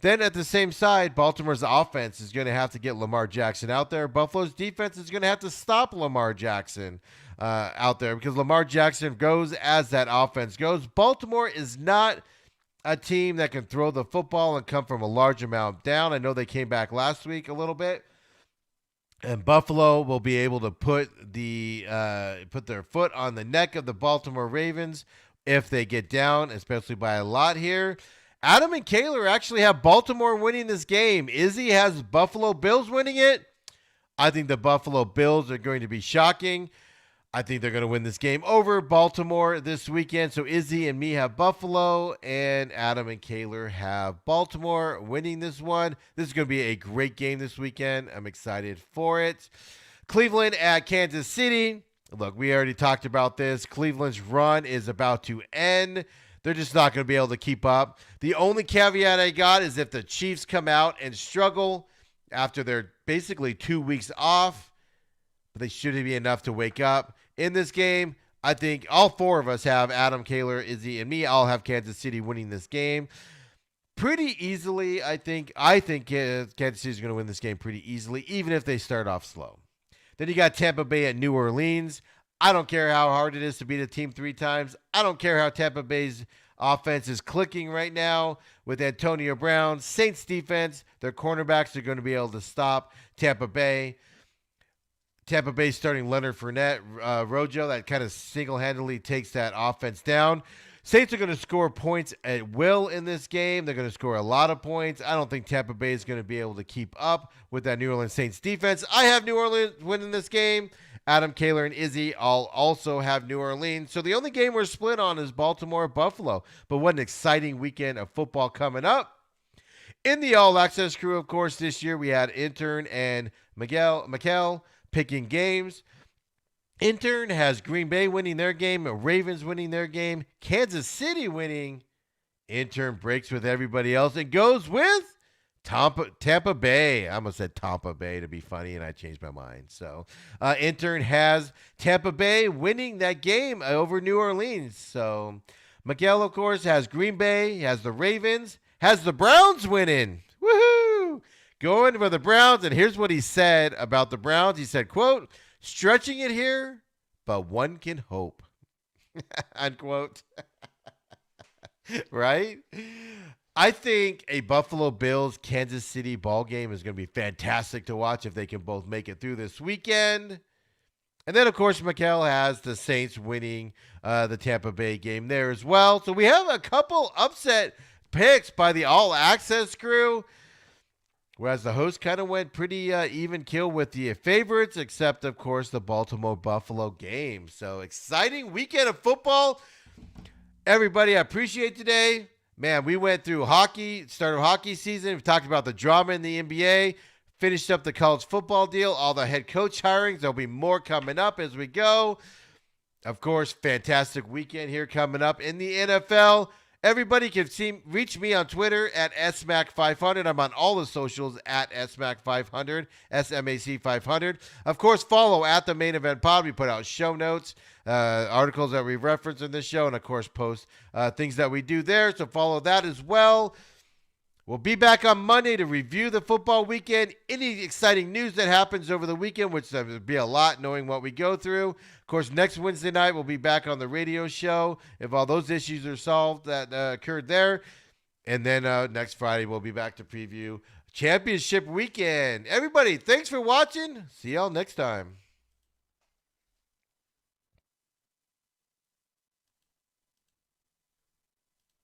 Then at the same side, Baltimore's offense is going to have to get Lamar Jackson out there. Buffalo's defense is going to have to stop Lamar Jackson out there because Lamar Jackson goes as that offense goes. Baltimore is not a team that can throw the football and come from a large amount down. I know they came back last week a little bit. And Buffalo will be able to put their foot on the neck of the Baltimore Ravens if they get down, especially by a lot here. Adam and Kayler actually have Baltimore winning this game. Izzy has Buffalo Bills winning it. I think the Buffalo Bills are going to be shocking. I think they're going to win this game over Baltimore this weekend. So Izzy and me have Buffalo, and Adam and Kayler have Baltimore winning this one. This is going to be a great game this weekend. I'm excited for it. Cleveland at Kansas City. Look, we already talked about this. Cleveland's run is about to end. They're just not going to be able to keep up. The only caveat I got is if the Chiefs come out and struggle after they're basically 2 weeks off, but they shouldn't be enough to wake up. In this game, I think all four of us have Adam, Kayler, Izzy, and me. I'll have Kansas City winning this game pretty easily. I think Kansas City is going to win this game pretty easily, even if they start off slow. Then you got Tampa Bay at New Orleans. I don't care how hard it is to beat a team 3 times. I don't care how Tampa Bay's offense is clicking right now with Antonio Brown. Saints defense, their cornerbacks are going to be able to stop Tampa Bay. Tampa Bay starting Leonard Fournette, Rojo, that kind of single-handedly takes that offense down. Saints are going to score points at will in this game. They're going to score a lot of points. I don't think Tampa Bay is going to be able to keep up with that New Orleans Saints defense. I have New Orleans winning this game. Adam, Kayler, and Izzy all also have New Orleans. So the only game we're split on is Baltimore-Buffalo. But what an exciting weekend of football coming up. In the All Access crew, of course, this year we had Intern and Mikel picking games. Intern has Green Bay winning their game, Ravens winning their game, Kansas City winning. Intern breaks with everybody else and goes with Tampa Bay. I almost said Tampa Bay to be funny, and I changed my mind. So Intern has Tampa Bay winning that game over New Orleans. So Miguel, of course, has Green Bay, has the Ravens, has the Browns winning. Woohoo! Going for the Browns, and here's what he said about the Browns. He said, quote, stretching it here, but one can hope. Unquote. Right? I think a Buffalo Bills Kansas City ball game is going to be fantastic to watch if they can both make it through this weekend. And then, of course, Mikel has the Saints winning the Tampa Bay game there as well. So we have a couple upset picks by the All Access crew. Whereas the host kind of went pretty even kill with the favorites, except, of course, the Baltimore-Buffalo game. So, exciting weekend of football. Everybody, I appreciate today. Man, we went through hockey, start of hockey season. We talked about the drama in the NBA, finished up the college football deal, all the head coach hirings. There'll be more coming up as we go. Of course, fantastic weekend here coming up in the NFL. Everybody can reach me on Twitter at SMAC500. I'm on all the socials at SMAC500, SMAC500. Of course, follow at the Main Event Pod. We put out show notes, articles that we reference in this show, and, of course, post things that we do there. So follow that as well. We'll be back on Monday to review the football weekend. Any exciting news that happens over the weekend, which there will be a lot knowing what we go through. Of course, next Wednesday night, we'll be back on the radio show if all those issues are solved that occurred there. And then next Friday, we'll be back to preview championship weekend. Everybody, thanks for watching. See y'all next time.